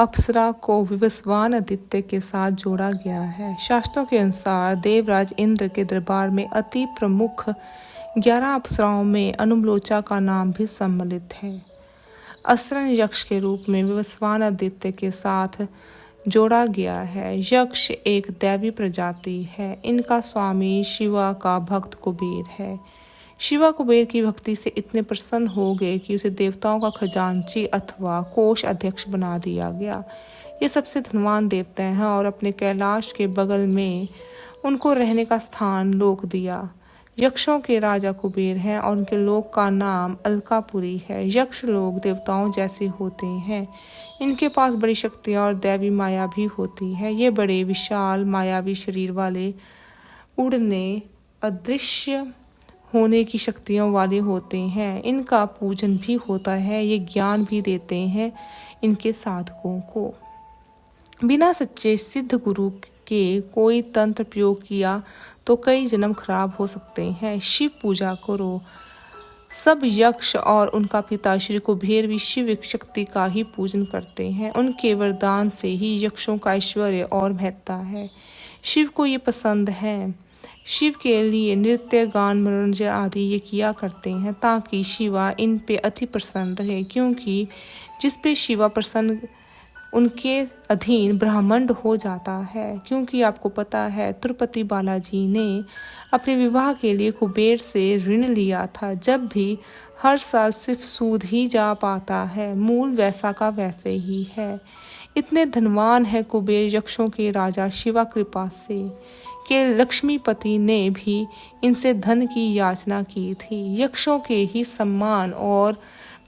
अप्सरा को विवस्वान आदित्य के साथ जोड़ा गया है। शास्त्रों के अनुसार देवराज इंद्र के दरबार में अति प्रमुख 11 अप्सराओं में अनुमलोचा का नाम भी सम्मिलित है। असुरन यक्ष के रूप में विवस्वान आदित्य के साथ जोड़ा गया है। यक्ष एक दैवी प्रजाति है। इनका स्वामी शिवा का भक्त कुबेर है। शिवा कुबेर की भक्ति से इतने प्रसन्न हो गए कि उसे देवताओं का खजांची अथवा कोष अध्यक्ष बना दिया गया। ये सबसे धनवान देवता हैं और अपने कैलाश के बगल में उनको रहने का स्थान लोक दिया। यक्षों के राजा कुबेर हैं और उनके लोक का नाम अलकापुरी है। यक्ष लोग देवताओं जैसे होते हैं। इनके पास बड़ी शक्तियाँ और दैवी माया भी होती है। ये बड़े विशाल मायावी शरीर वाले, उड़ने, अदृश्य होने की शक्तियों वाले होते हैं। इनका पूजन भी होता है। ये ज्ञान भी देते हैं इनके साधकों को। बिना सच्चे सिद्ध गुरु के कोई तंत्र प्रयोग किया तो कई जन्म खराब हो सकते हैं। शिव पूजा करो। सब यक्ष और उनका पिता श्री कुबेर भी शिव शक्ति का ही पूजन करते हैं। उनके वरदान से ही यक्षों का ऐश्वर्य और महत्ता है। शिव को ये पसंद है। शिव के लिए नृत्य गान मनोरंजन आदि ये किया करते हैं ताकि शिवा इन पे अति प्रसन्न रहे, क्योंकि जिस पे शिवा प्रसन्न उनके अधीन ब्रह्मांड हो जाता है। क्योंकि आपको पता है तिरुपति बालाजी ने अपने विवाह के लिए कुबेर से ऋण लिया था। जब भी हर साल सिर्फ सूद ही जा पाता है। मूल वैसा का वैसे ही है। इतने धनवान है कुबेर यक्षों के राजा शिवा कृपा से कि लक्ष्मीपति ने भी इनसे धन की याचना की थी। यक्षों के ही सम्मान और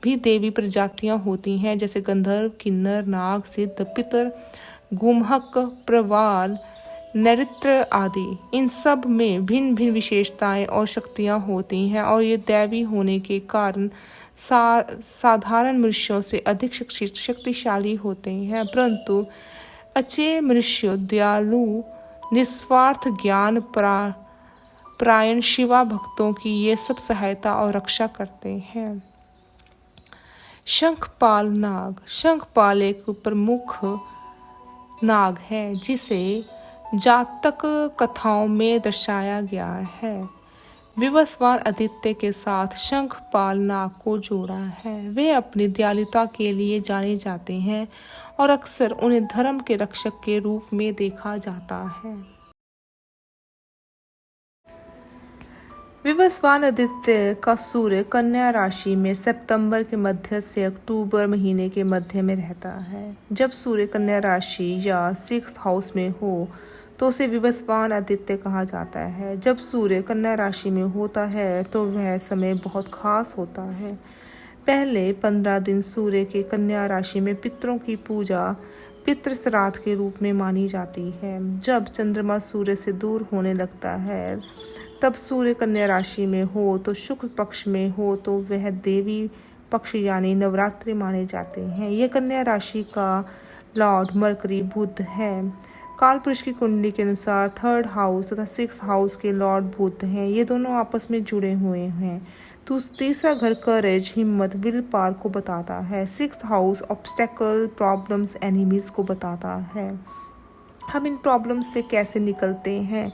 भी देवी प्रजातियां होती हैं, जैसे गंधर्व, किन्नर, नाग, सिद्ध, पितर, गुमहक, प्रवाल, नैऋत्य आदि। इन सब में भिन्न भिन्न विशेषताएं और शक्तियां होती हैं और ये दैवी होने के कारण साधारण मनुष्यों से अधिक शक्तिशाली होते हैं। परंतु अच्छे मनुष्य दयालु, निस्वार्थ, ज्ञान प्रायण शिवा भक्तों की ये सब सहायता और रक्षा करते हैं। शंखपाल नाग। शंखपाल एक प्रमुख नाग है जिसे जातक कथाओं में दर्शाया गया है। विवस्वान आदित्य के साथ शंखपाल नाग को जोड़ा है। वे अपनी दयालुता के लिए जाने जाते हैं और अक्सर उन्हें धर्म के रक्षक के रूप में देखा जाता है। विवस्वान आदित्य का सूर्य कन्या राशि में सितंबर के मध्य से अक्टूबर महीने के मध्य में रहता है। जब सूर्य कन्या राशि या 6th हाउस में हो तो उसे विवस्वान आदित्य कहा जाता है। जब सूर्य कन्या राशि में होता है तो वह समय बहुत खास होता है। पहले 15 दिन सूर्य के कन्या राशि में पितरों की पूजा पितृ श्राद्ध के रूप में मानी जाती है। जब चंद्रमा सूर्य से दूर होने लगता है तब सूर्य कन्या राशि में हो तो शुक्ल पक्ष में हो तो वह देवी पक्ष यानी नवरात्रि माने जाते हैं। यह कन्या राशि का लॉर्ड मरकरी बुध है। काल पुरुष की कुंडली के अनुसार 3rd हाउस तथा 6th हाउस के लॉर्ड बुध हैं। ये दोनों आपस में जुड़े हुए हैं। तो तीसरा घर करेज, हिम्मत, विल पावर को बताता है। 6th house obstacle, problems, enemies को बताता है। हम इन प्रॉब्लम्स से कैसे निकलते हैं,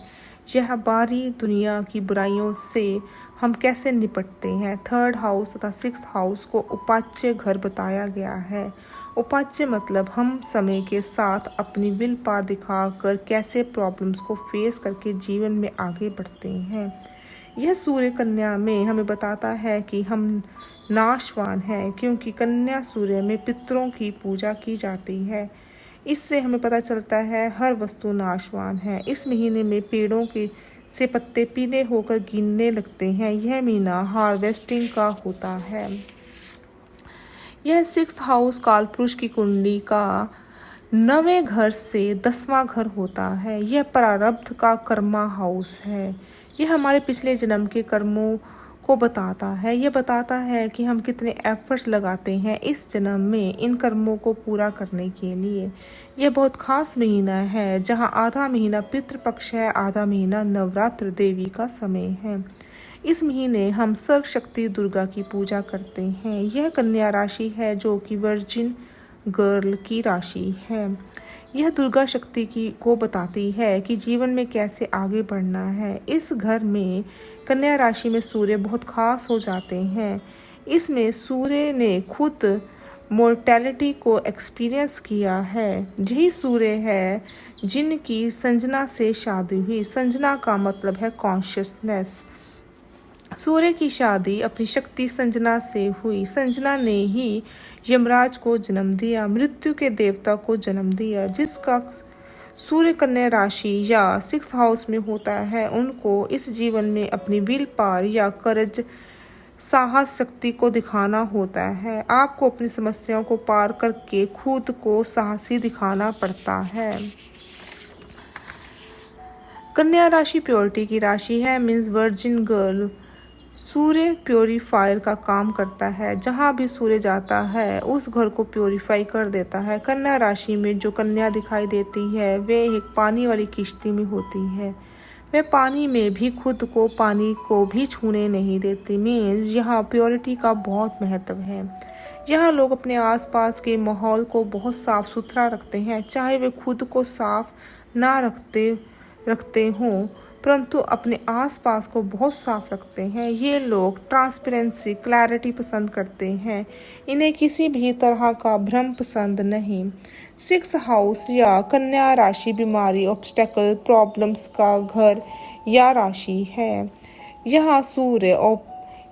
यह बाहरी दुनिया की बुराइयों से हम कैसे निपटते हैं। 3rd हाउस तथा 6th हाउस को उपाच्य घर बताया गया है। उपाच्य मतलब हम समय के साथ अपनी विल पावर दिखाकर कैसे प्रॉब्लम्स को फेस करके जीवन में आगे बढ़ते हैं। यह सूर्य कन्या में हमें बताता है कि हम नाशवान हैं, क्योंकि कन्या सूर्य में पितरों की पूजा की जाती है। इससे हमें पता चलता है हर वस्तु नाशवान है। इस महीने में पेड़ों के से पत्ते पीले होकर गिरने लगते हैं। यह महीना हार्वेस्टिंग का होता है। यह 6th हाउस कालपुरुष की कुंडली का 9वें घर से 10वां घर होता है। यह प्रारब्ध का कर्मा हाउस है। यह हमारे पिछले जन्म के कर्मों को बताता है। यह बताता है कि हम कितने एफर्ट्स लगाते हैं इस जन्म में इन कर्मों को पूरा करने के लिए। यह बहुत खास महीना है जहां आधा महीना पितृपक्ष है, आधा महीना नवरात्र देवी का समय है। इस महीने हम सर्वशक्ति दुर्गा की पूजा करते हैं। यह कन्या राशि है जो कि वर्जिन गर्ल की राशि है। यह दुर्गा शक्ति को बताती है कि जीवन में कैसे आगे बढ़ना है। इस घर में कन्या राशि में सूर्य बहुत खास हो जाते हैं। इसमें सूर्य ने खुद मोर्टेलिटी को एक्सपीरियंस किया है। यही सूर्य है जिनकी संजना से शादी हुई। संजना का मतलब है कॉन्शियसनेस। सूर्य की शादी अपनी शक्ति संजना से हुई। संजना ने ही यमराज को जन्म दिया, मृत्यु के देवता को जन्म दिया। जिसका सूर्य कन्या राशि या 6th हाउस में होता है उनको इस जीवन में अपनी विल पावर या करेज, साहस, शक्ति को दिखाना होता है। आपको अपनी समस्याओं को पार करके खुद को साहसी दिखाना पड़ता है। कन्या राशि प्योरिटी की राशि है, मीन्स वर्जिन गर्ल। सूर्य प्योरीफायर का काम करता है। जहाँ भी सूर्य जाता है उस घर को प्योरीफाई कर देता है। कन्या राशि में जो कन्या दिखाई देती है वे एक पानी वाली किश्ती में होती है। वे पानी में भी खुद को, पानी को भी छूने नहीं देती। मीन्स यहाँ प्योरिटी का बहुत महत्व है। यहाँ लोग अपने आसपास के माहौल को बहुत साफ सुथरा रखते हैं, चाहे वे खुद को साफ ना रखते हों, परंतु अपने आसपास को बहुत साफ रखते हैं। ये लोग ट्रांसपेरेंसी, क्लैरिटी पसंद करते हैं। इन्हें किसी भी तरह का भ्रम पसंद नहीं। 6th हाउस या कन्या राशि बीमारी, ऑब्स्टेकल, प्रॉब्लम्स का घर या राशि है। यहाँ सूर्य और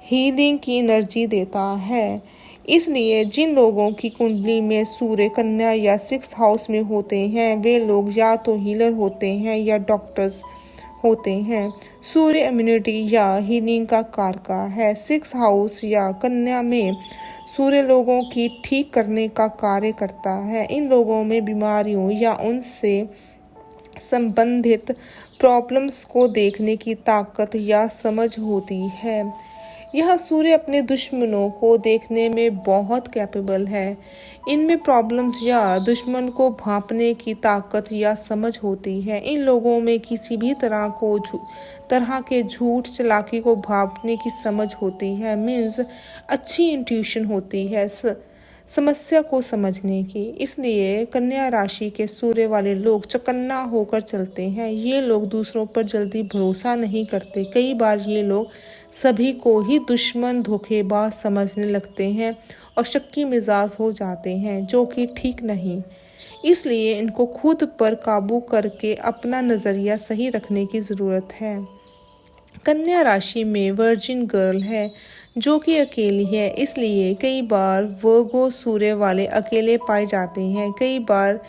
हीलिंग की एनर्जी देता है। इसलिए जिन लोगों की कुंडली में सूर्य कन्या या 6th हाउस में होते हैं वे लोग या तो हीलर होते हैं या डॉक्टर्स होते हैं। सूर्य इम्यूनिटी या हीलिंग का कारका है। 6th हाउस या कन्या में सूर्य लोगों की ठीक करने का कार्य करता है। इन लोगों में बीमारियों या उनसे संबंधित प्रॉब्लम्स को देखने की ताकत या समझ होती है। यह सूर्य अपने दुश्मनों को देखने में बहुत कैपेबल है। इनमें प्रॉब्लम्स या दुश्मन को भांपने की ताकत या समझ होती है। इन लोगों में किसी भी तरह के झूठ चालाकी को भांपने की समझ होती है। मीन्स अच्छी इंट्यूशन होती है समस्या को समझने की। इसलिए कन्या राशि के सूर्य वाले लोग चौकन्ना होकर चलते हैं। ये लोग दूसरों पर जल्दी भरोसा नहीं करते। कई बार ये लोग सभी को ही दुश्मन धोखेबाज समझने लगते हैं और शक्की मिजाज हो जाते हैं, जो कि ठीक नहीं। इसलिए इनको खुद पर काबू करके अपना नज़रिया सही रखने की ज़रूरत है। कन्या राशि में वर्जिन गर्ल है जो कि अकेली है, इसलिए कई बार वर्गो सूर्य वाले अकेले पाए जाते हैं। कई बार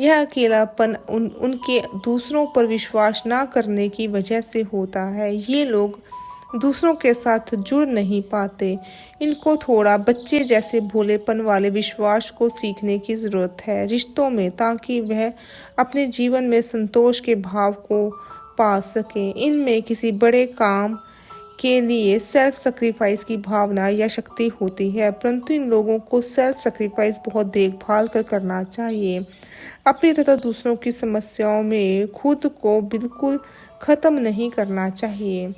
यह अकेलापन उनके दूसरों पर विश्वास ना करने की वजह से होता है। ये लोग दूसरों के साथ जुड़ नहीं पाते। इनको थोड़ा बच्चे जैसे भोलेपन वाले विश्वास को सीखने की ज़रूरत है रिश्तों में, ताकि वह अपने जीवन में संतोष के भाव को पा सके। इनमें किसी बड़े काम के लिए सेल्फ सेक्रीफाइस की भावना या शक्ति होती है, परंतु इन लोगों को सेल्फ सेक्रीफाइस बहुत देखभाल कर करना चाहिए। अपनी तथा दूसरों की समस्याओं में खुद को बिल्कुल ख़त्म नहीं करना चाहिए।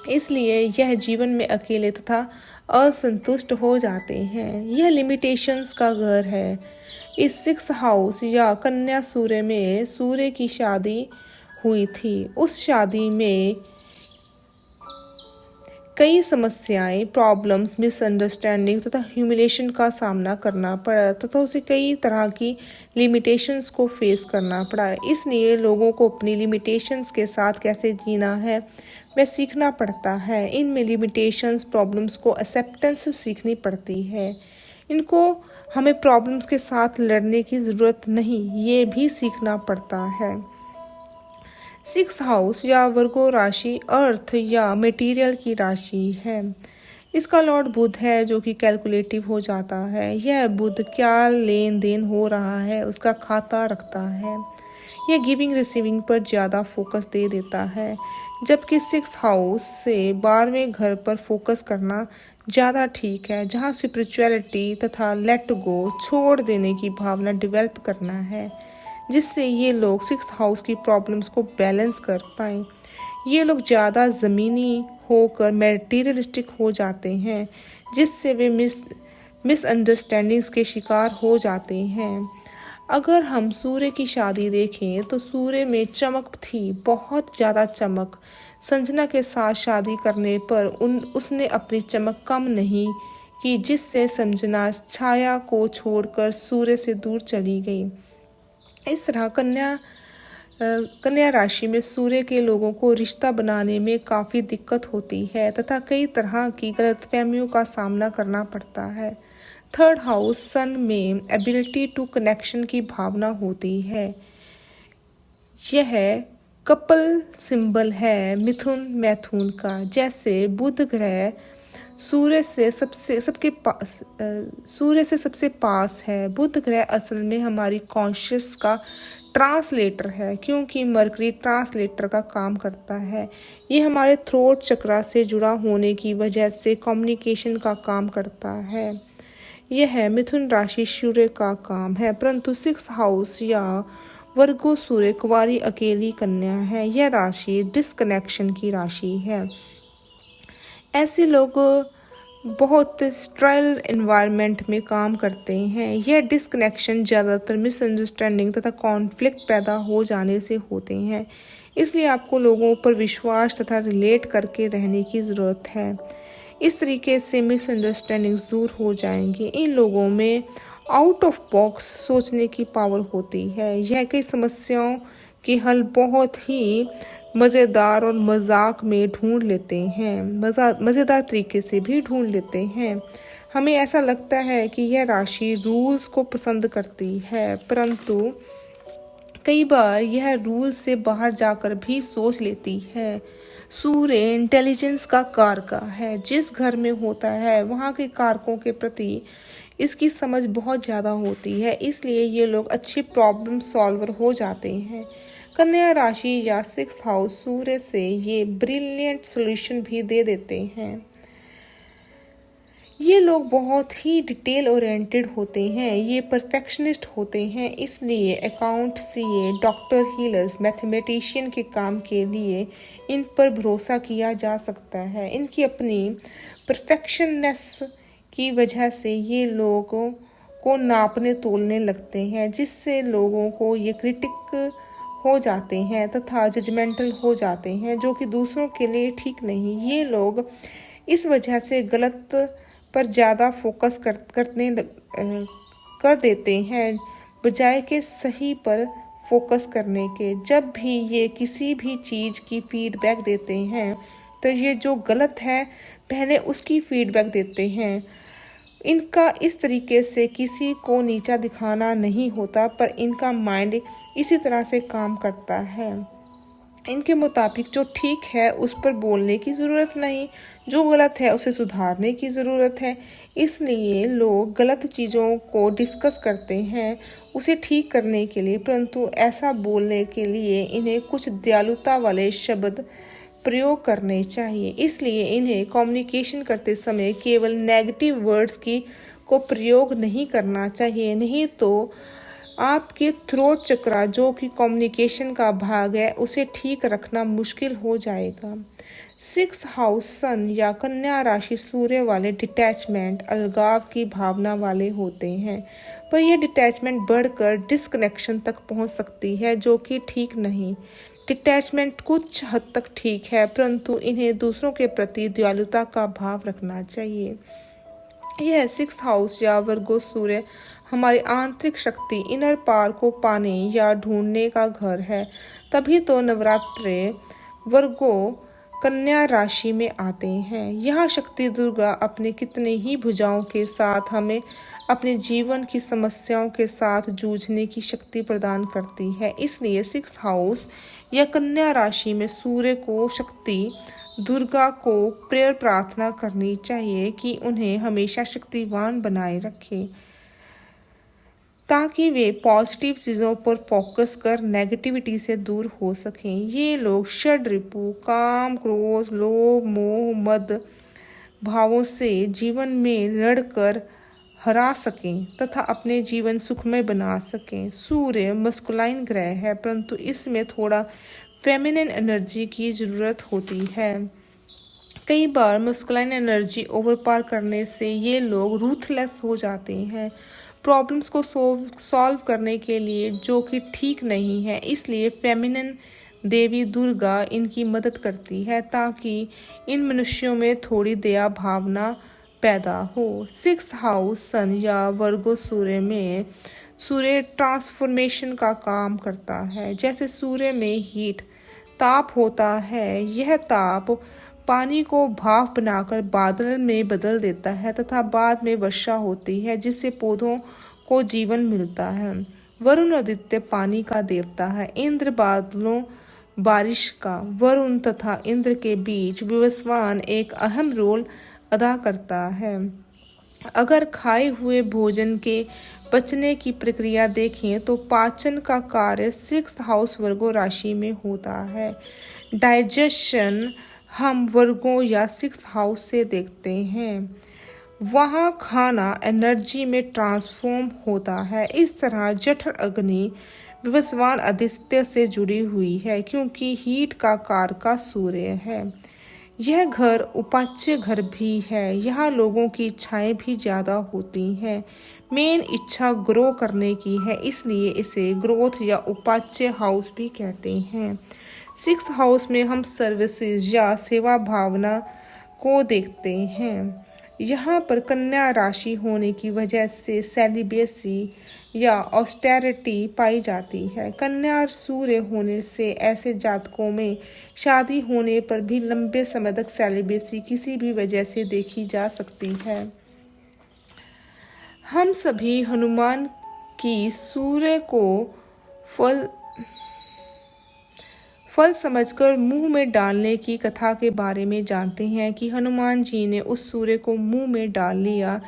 इसलिए यह जीवन में अकेले तथा असंतुष्ट हो जाते हैं। यह लिमिटेशंस का घर है। इस 6th हाउस या कन्या सूर्य में सूर्य की शादी हुई थी। उस शादी में कई समस्याएं, प्रॉब्लम्स, मिसअंडरस्टैंडिंग तथा ह्यूमिलेशन का सामना करना पड़ा तथा उसे कई तरह की लिमिटेशंस को फेस करना पड़ा। इसलिए लोगों को अपनी लिमिटेशंस के साथ कैसे जीना है वह सीखना पड़ता है। इनमें लिमिटेशंस, प्रॉब्लम्स को एक्सेप्टेंस सीखनी पड़ती है। इनको हमें प्रॉब्लम्स के साथ लड़ने की ज़रूरत नहीं, ये भी सीखना पड़ता है। 6th हाउस या वर्गो राशि अर्थ या मटेरियल की राशि है। इसका लॉर्ड बुध है जो कि कैलकुलेटिव हो जाता है। यह बुध क्या लेन देन हो रहा है उसका खाता रखता है। यह गिविंग रिसीविंग पर ज़्यादा फोकस दे देता है, जबकि 6th हाउस से 12वें घर पर फोकस करना ज़्यादा ठीक है, जहाँ स्पिरिचुअलिटी तथा लेट गो, छोड़ देने की भावना डेवलप करना है, जिससे ये लोग 6th हाउस की प्रॉब्लम्स को बैलेंस कर पाएँ। ये लोग ज़्यादा ज़मीनी होकर मैटेरियलिस्टिक हो जाते हैं, जिससे वे मिसअंडरस्टैंडिंग्स के शिकार हो जाते हैं। अगर हम सूर्य की शादी देखें तो सूर्य में चमक थी, बहुत ज़्यादा चमक। संजना के साथ शादी करने पर उसने अपनी चमक कम नहीं की, जिससे संजना छाया को छोड़कर सूर्य से दूर चली गई। इस तरह कन्या राशि में सूर्य के लोगों को रिश्ता बनाने में काफ़ी दिक्कत होती है तथा कई तरह की गलतफहमियों का सामना करना पड़ता है। 3rd हाउस सन में एबिलिटी टू कनेक्शन की भावना होती है। यह कपल सिंबल है मिथुन मैथुन का। जैसे बुध ग्रह सूर्य से सबसे पास है। बुध ग्रह असल में हमारी कॉन्शियस का ट्रांसलेटर है, क्योंकि मरकरी ट्रांसलेटर का काम करता है। ये हमारे थ्रोट चक्रा से जुड़ा होने की वजह से कम्युनिकेशन का काम करता है। यह मिथुन राशि सूर्य का काम है, परंतु 6th हाउस या वर्गो सूर्य कुंवारी अकेली कन्या है। यह राशि डिस्कनेक्शन की राशि है। ऐसे लोग बहुत स्ट्राइल एनवायरनमेंट में काम करते हैं। यह डिस्कनेक्शन ज़्यादातर मिसअंडरस्टैंडिंग तथा कॉन्फ्लिक्ट पैदा हो जाने से होते हैं। इसलिए आपको लोगों पर विश्वास तथा रिलेट करके रहने की ज़रूरत है। इस तरीके से मिसअंडरस्टैंडिंग्स दूर हो जाएंगी। इन लोगों में आउट ऑफ बॉक्स सोचने की पावर होती है। यह कई समस्याओं के हल बहुत ही मज़ेदार और मजाक में ढूंढ लेते हैं, मज़ेदार तरीके से भी ढूंढ लेते हैं। हमें ऐसा लगता है कि यह राशि रूल्स को पसंद करती है, परंतु कई बार यह रूल से बाहर जाकर भी सोच लेती है। सूर्य इंटेलिजेंस का कारक है। जिस घर में होता है वहाँ के कारकों के प्रति इसकी समझ बहुत ज़्यादा होती है, इसलिए ये लोग अच्छे प्रॉब्लम सॉल्वर हो जाते हैं। कन्या राशि या 6th हाउस सूर्य से ये ब्रिलियंट सॉल्यूशन भी दे देते हैं। ये लोग बहुत ही डिटेल ओरिएंटेड होते हैं, ये परफेक्शनिस्ट होते हैं, इसलिए account, CA, doctor, healers, mathematician के काम के लिए इन पर भरोसा किया जा सकता है। इनकी अपनी परफेक्शननेस की वजह से ये लोगों को नापने तोलने लगते हैं, जिससे लोगों को ये क्रिटिक हो जाते हैं तथा जजमेंटल हो जाते हैं, जो कि दूसरों के लिए ठीक नहीं। ये लोग इस वजह से गलत पर ज़्यादा फोकस कर देते हैं बजाय के सही पर फोकस करने के। जब भी ये किसी भी चीज़ की फीडबैक देते हैं तो ये जो गलत है पहले उसकी फीडबैक देते हैं। इनका इस तरीके से किसी को नीचा दिखाना नहीं होता, पर इनका माइंड इसी तरह से काम करता है। इनके मुताबिक जो ठीक है उस पर बोलने की ज़रूरत नहीं, जो गलत है उसे सुधारने की ज़रूरत है। इसलिए लोग गलत चीज़ों को डिस्कस करते हैं उसे ठीक करने के लिए, परंतु ऐसा बोलने के लिए इन्हें कुछ दयालुता वाले शब्द प्रयोग करने चाहिए। इसलिए इन्हें कम्युनिकेशन करते समय केवल नेगेटिव वर्ड्स को प्रयोग नहीं करना चाहिए, नहीं तो आपके थ्रोट चक्रा जो कि कम्युनिकेशन का भाग है उसे ठीक रखना मुश्किल हो जाएगा। 6th हाउस सन या कन्या राशि सूर्य वाले डिटैचमेंट, अलगाव की भावना वाले होते हैं, पर यह डिटैचमेंट बढ़कर डिस्कनेक्शन तक पहुंच सकती है, जो कि ठीक नहीं। डिटैचमेंट कुछ हद तक ठीक है, परंतु इन्हें दूसरों के प्रति दयालुता का भाव रखना चाहिए। यह 6th हाउस या वर्गो सूर्य हमारी आंतरिक शक्ति, इनर पावर को पाने या ढूंढने का घर है। तभी तो नवरात्रे वर्गो कन्या राशि में आते हैं। यह शक्ति दुर्गा अपने कितने ही भुजाओं के साथ हमें अपने जीवन की समस्याओं के साथ जूझने की शक्ति प्रदान करती है। इसलिए 6th हाउस या कन्या राशि में सूर्य को शक्ति दुर्गा को प्रेयर प्रार्थना करनी चाहिए कि उन्हें हमेशा शक्तिवान बनाए रखे, ताकि वे पॉजिटिव चीज़ों पर फोकस कर नेगेटिविटी से दूर हो सकें। ये लोग षड रिपु, काम, क्रोध, लोभ, मोह, मद भावों से जीवन में लड़कर हरा सकें तथा अपने जीवन सुखमय बना सकें। सूर्य मस्कुलाइन ग्रह है, परंतु इसमें थोड़ा फेमिनिन एनर्जी की ज़रूरत होती है। कई बार मस्कुलाइन एनर्जी ओवरपावर करने से ये लोग रूथलेस हो जाते हैं प्रॉब्लम्स को सॉल्व करने के लिए, जो कि ठीक नहीं है। इसलिए फेमिनिन देवी दुर्गा इनकी मदद करती है ताकि इन मनुष्यों में थोड़ी दया भावना पैदा हो। 6th हाउस सन या वर्गो सूर्य में सूर्य ट्रांसफॉर्मेशन का काम करता है। जैसे सूर्य में हीट ताप होता है, यह ताप पानी को भाप बनाकर बादल में बदल देता है तथा बाद में वर्षा होती है, जिससे पौधों को जीवन मिलता है। वरुण आदित्य पानी का देवता है। इंद्र बादलों बारिश का। वरुण तथा इंद्र के बीच विवस्वान एक अहम रोल अदा करता है। अगर खाए हुए भोजन के पचने की प्रक्रिया देखें तो पाचन का कार्य 6th हाउस वर्गो राशि में होता है। डाइजेशन हम वर्गों या 6th हाउस से देखते हैं। वहाँ खाना एनर्जी में ट्रांसफॉर्म होता है। इस तरह जठर अग्नि विवस्वान आदित्य से जुड़ी हुई है, क्योंकि हीट का कारक सूर्य है। यह घर उपाच्य घर भी है। यहाँ लोगों की इच्छाएं भी ज़्यादा होती हैं। मेन इच्छा ग्रो करने की है, इसलिए इसे ग्रोथ या उपाच्य हाउस भी कहते हैं। 6th हाउस में हम सर्विसेज या सेवा भावना को देखते हैं। यहाँ पर कन्या राशि होने की वजह से सेलिब्रेसी या ऑस्टेरिटी पाई जाती है। कन्या सूर्य होने से ऐसे जातकों में शादी होने पर भी लंबे समय तक सेलिब्रेसी किसी भी वजह से देखी जा सकती है। हम सभी हनुमान की सूर्य को फल समझकर मुंह में डालने की कथा के बारे में जानते हैं कि हनुमान जी ने उस सूर्य को मुंह में डाल लिया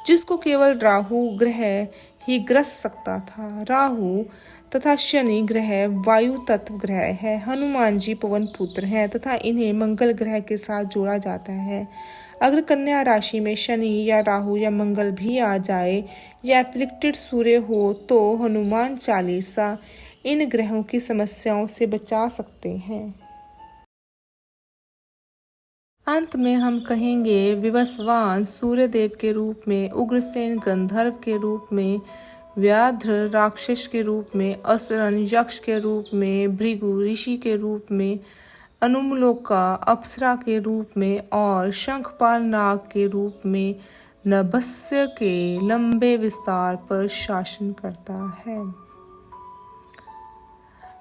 जिसको केवल राहु ग्रह ही ग्रस सकता था। राहु तथा शनि ग्रह वायु तत्व ग्रह है। हनुमान जी पवन पुत्र हैं तथा इन्हें मंगल ग्रह के साथ जोड़ा जाता है। अगर कन्या राशि में शनि या राहु या मंगल भी आ जाए या एफ्लिक्टेड सूर्य हो तो हनुमान चालीसा इन ग्रहों की समस्याओं से बचा सकते हैं। अंत में हम कहेंगे विवस्वान सूर्यदेव के रूप में, उग्रसेन गंधर्व के रूप में, व्याघ्र राक्षस के रूप में, असुरन यक्ष के रूप में, भृगु ऋषि के रूप में, अनुमलोका अप्सरा के रूप में और शंखपाल नाग के रूप में नभस्य के लंबे विस्तार पर शासन करता है।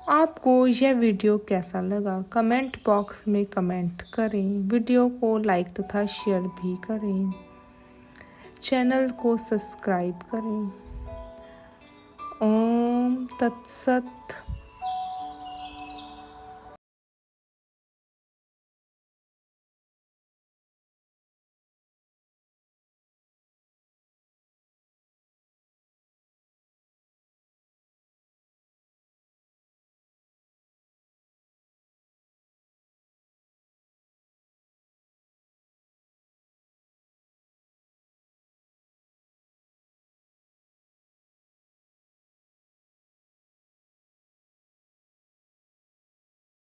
आपको यह वीडियो कैसा लगा कमेंट बॉक्स में कमेंट करें। वीडियो को लाइक तथा शेयर भी करें। चैनल को सब्सक्राइब करें। ओम तत्सत।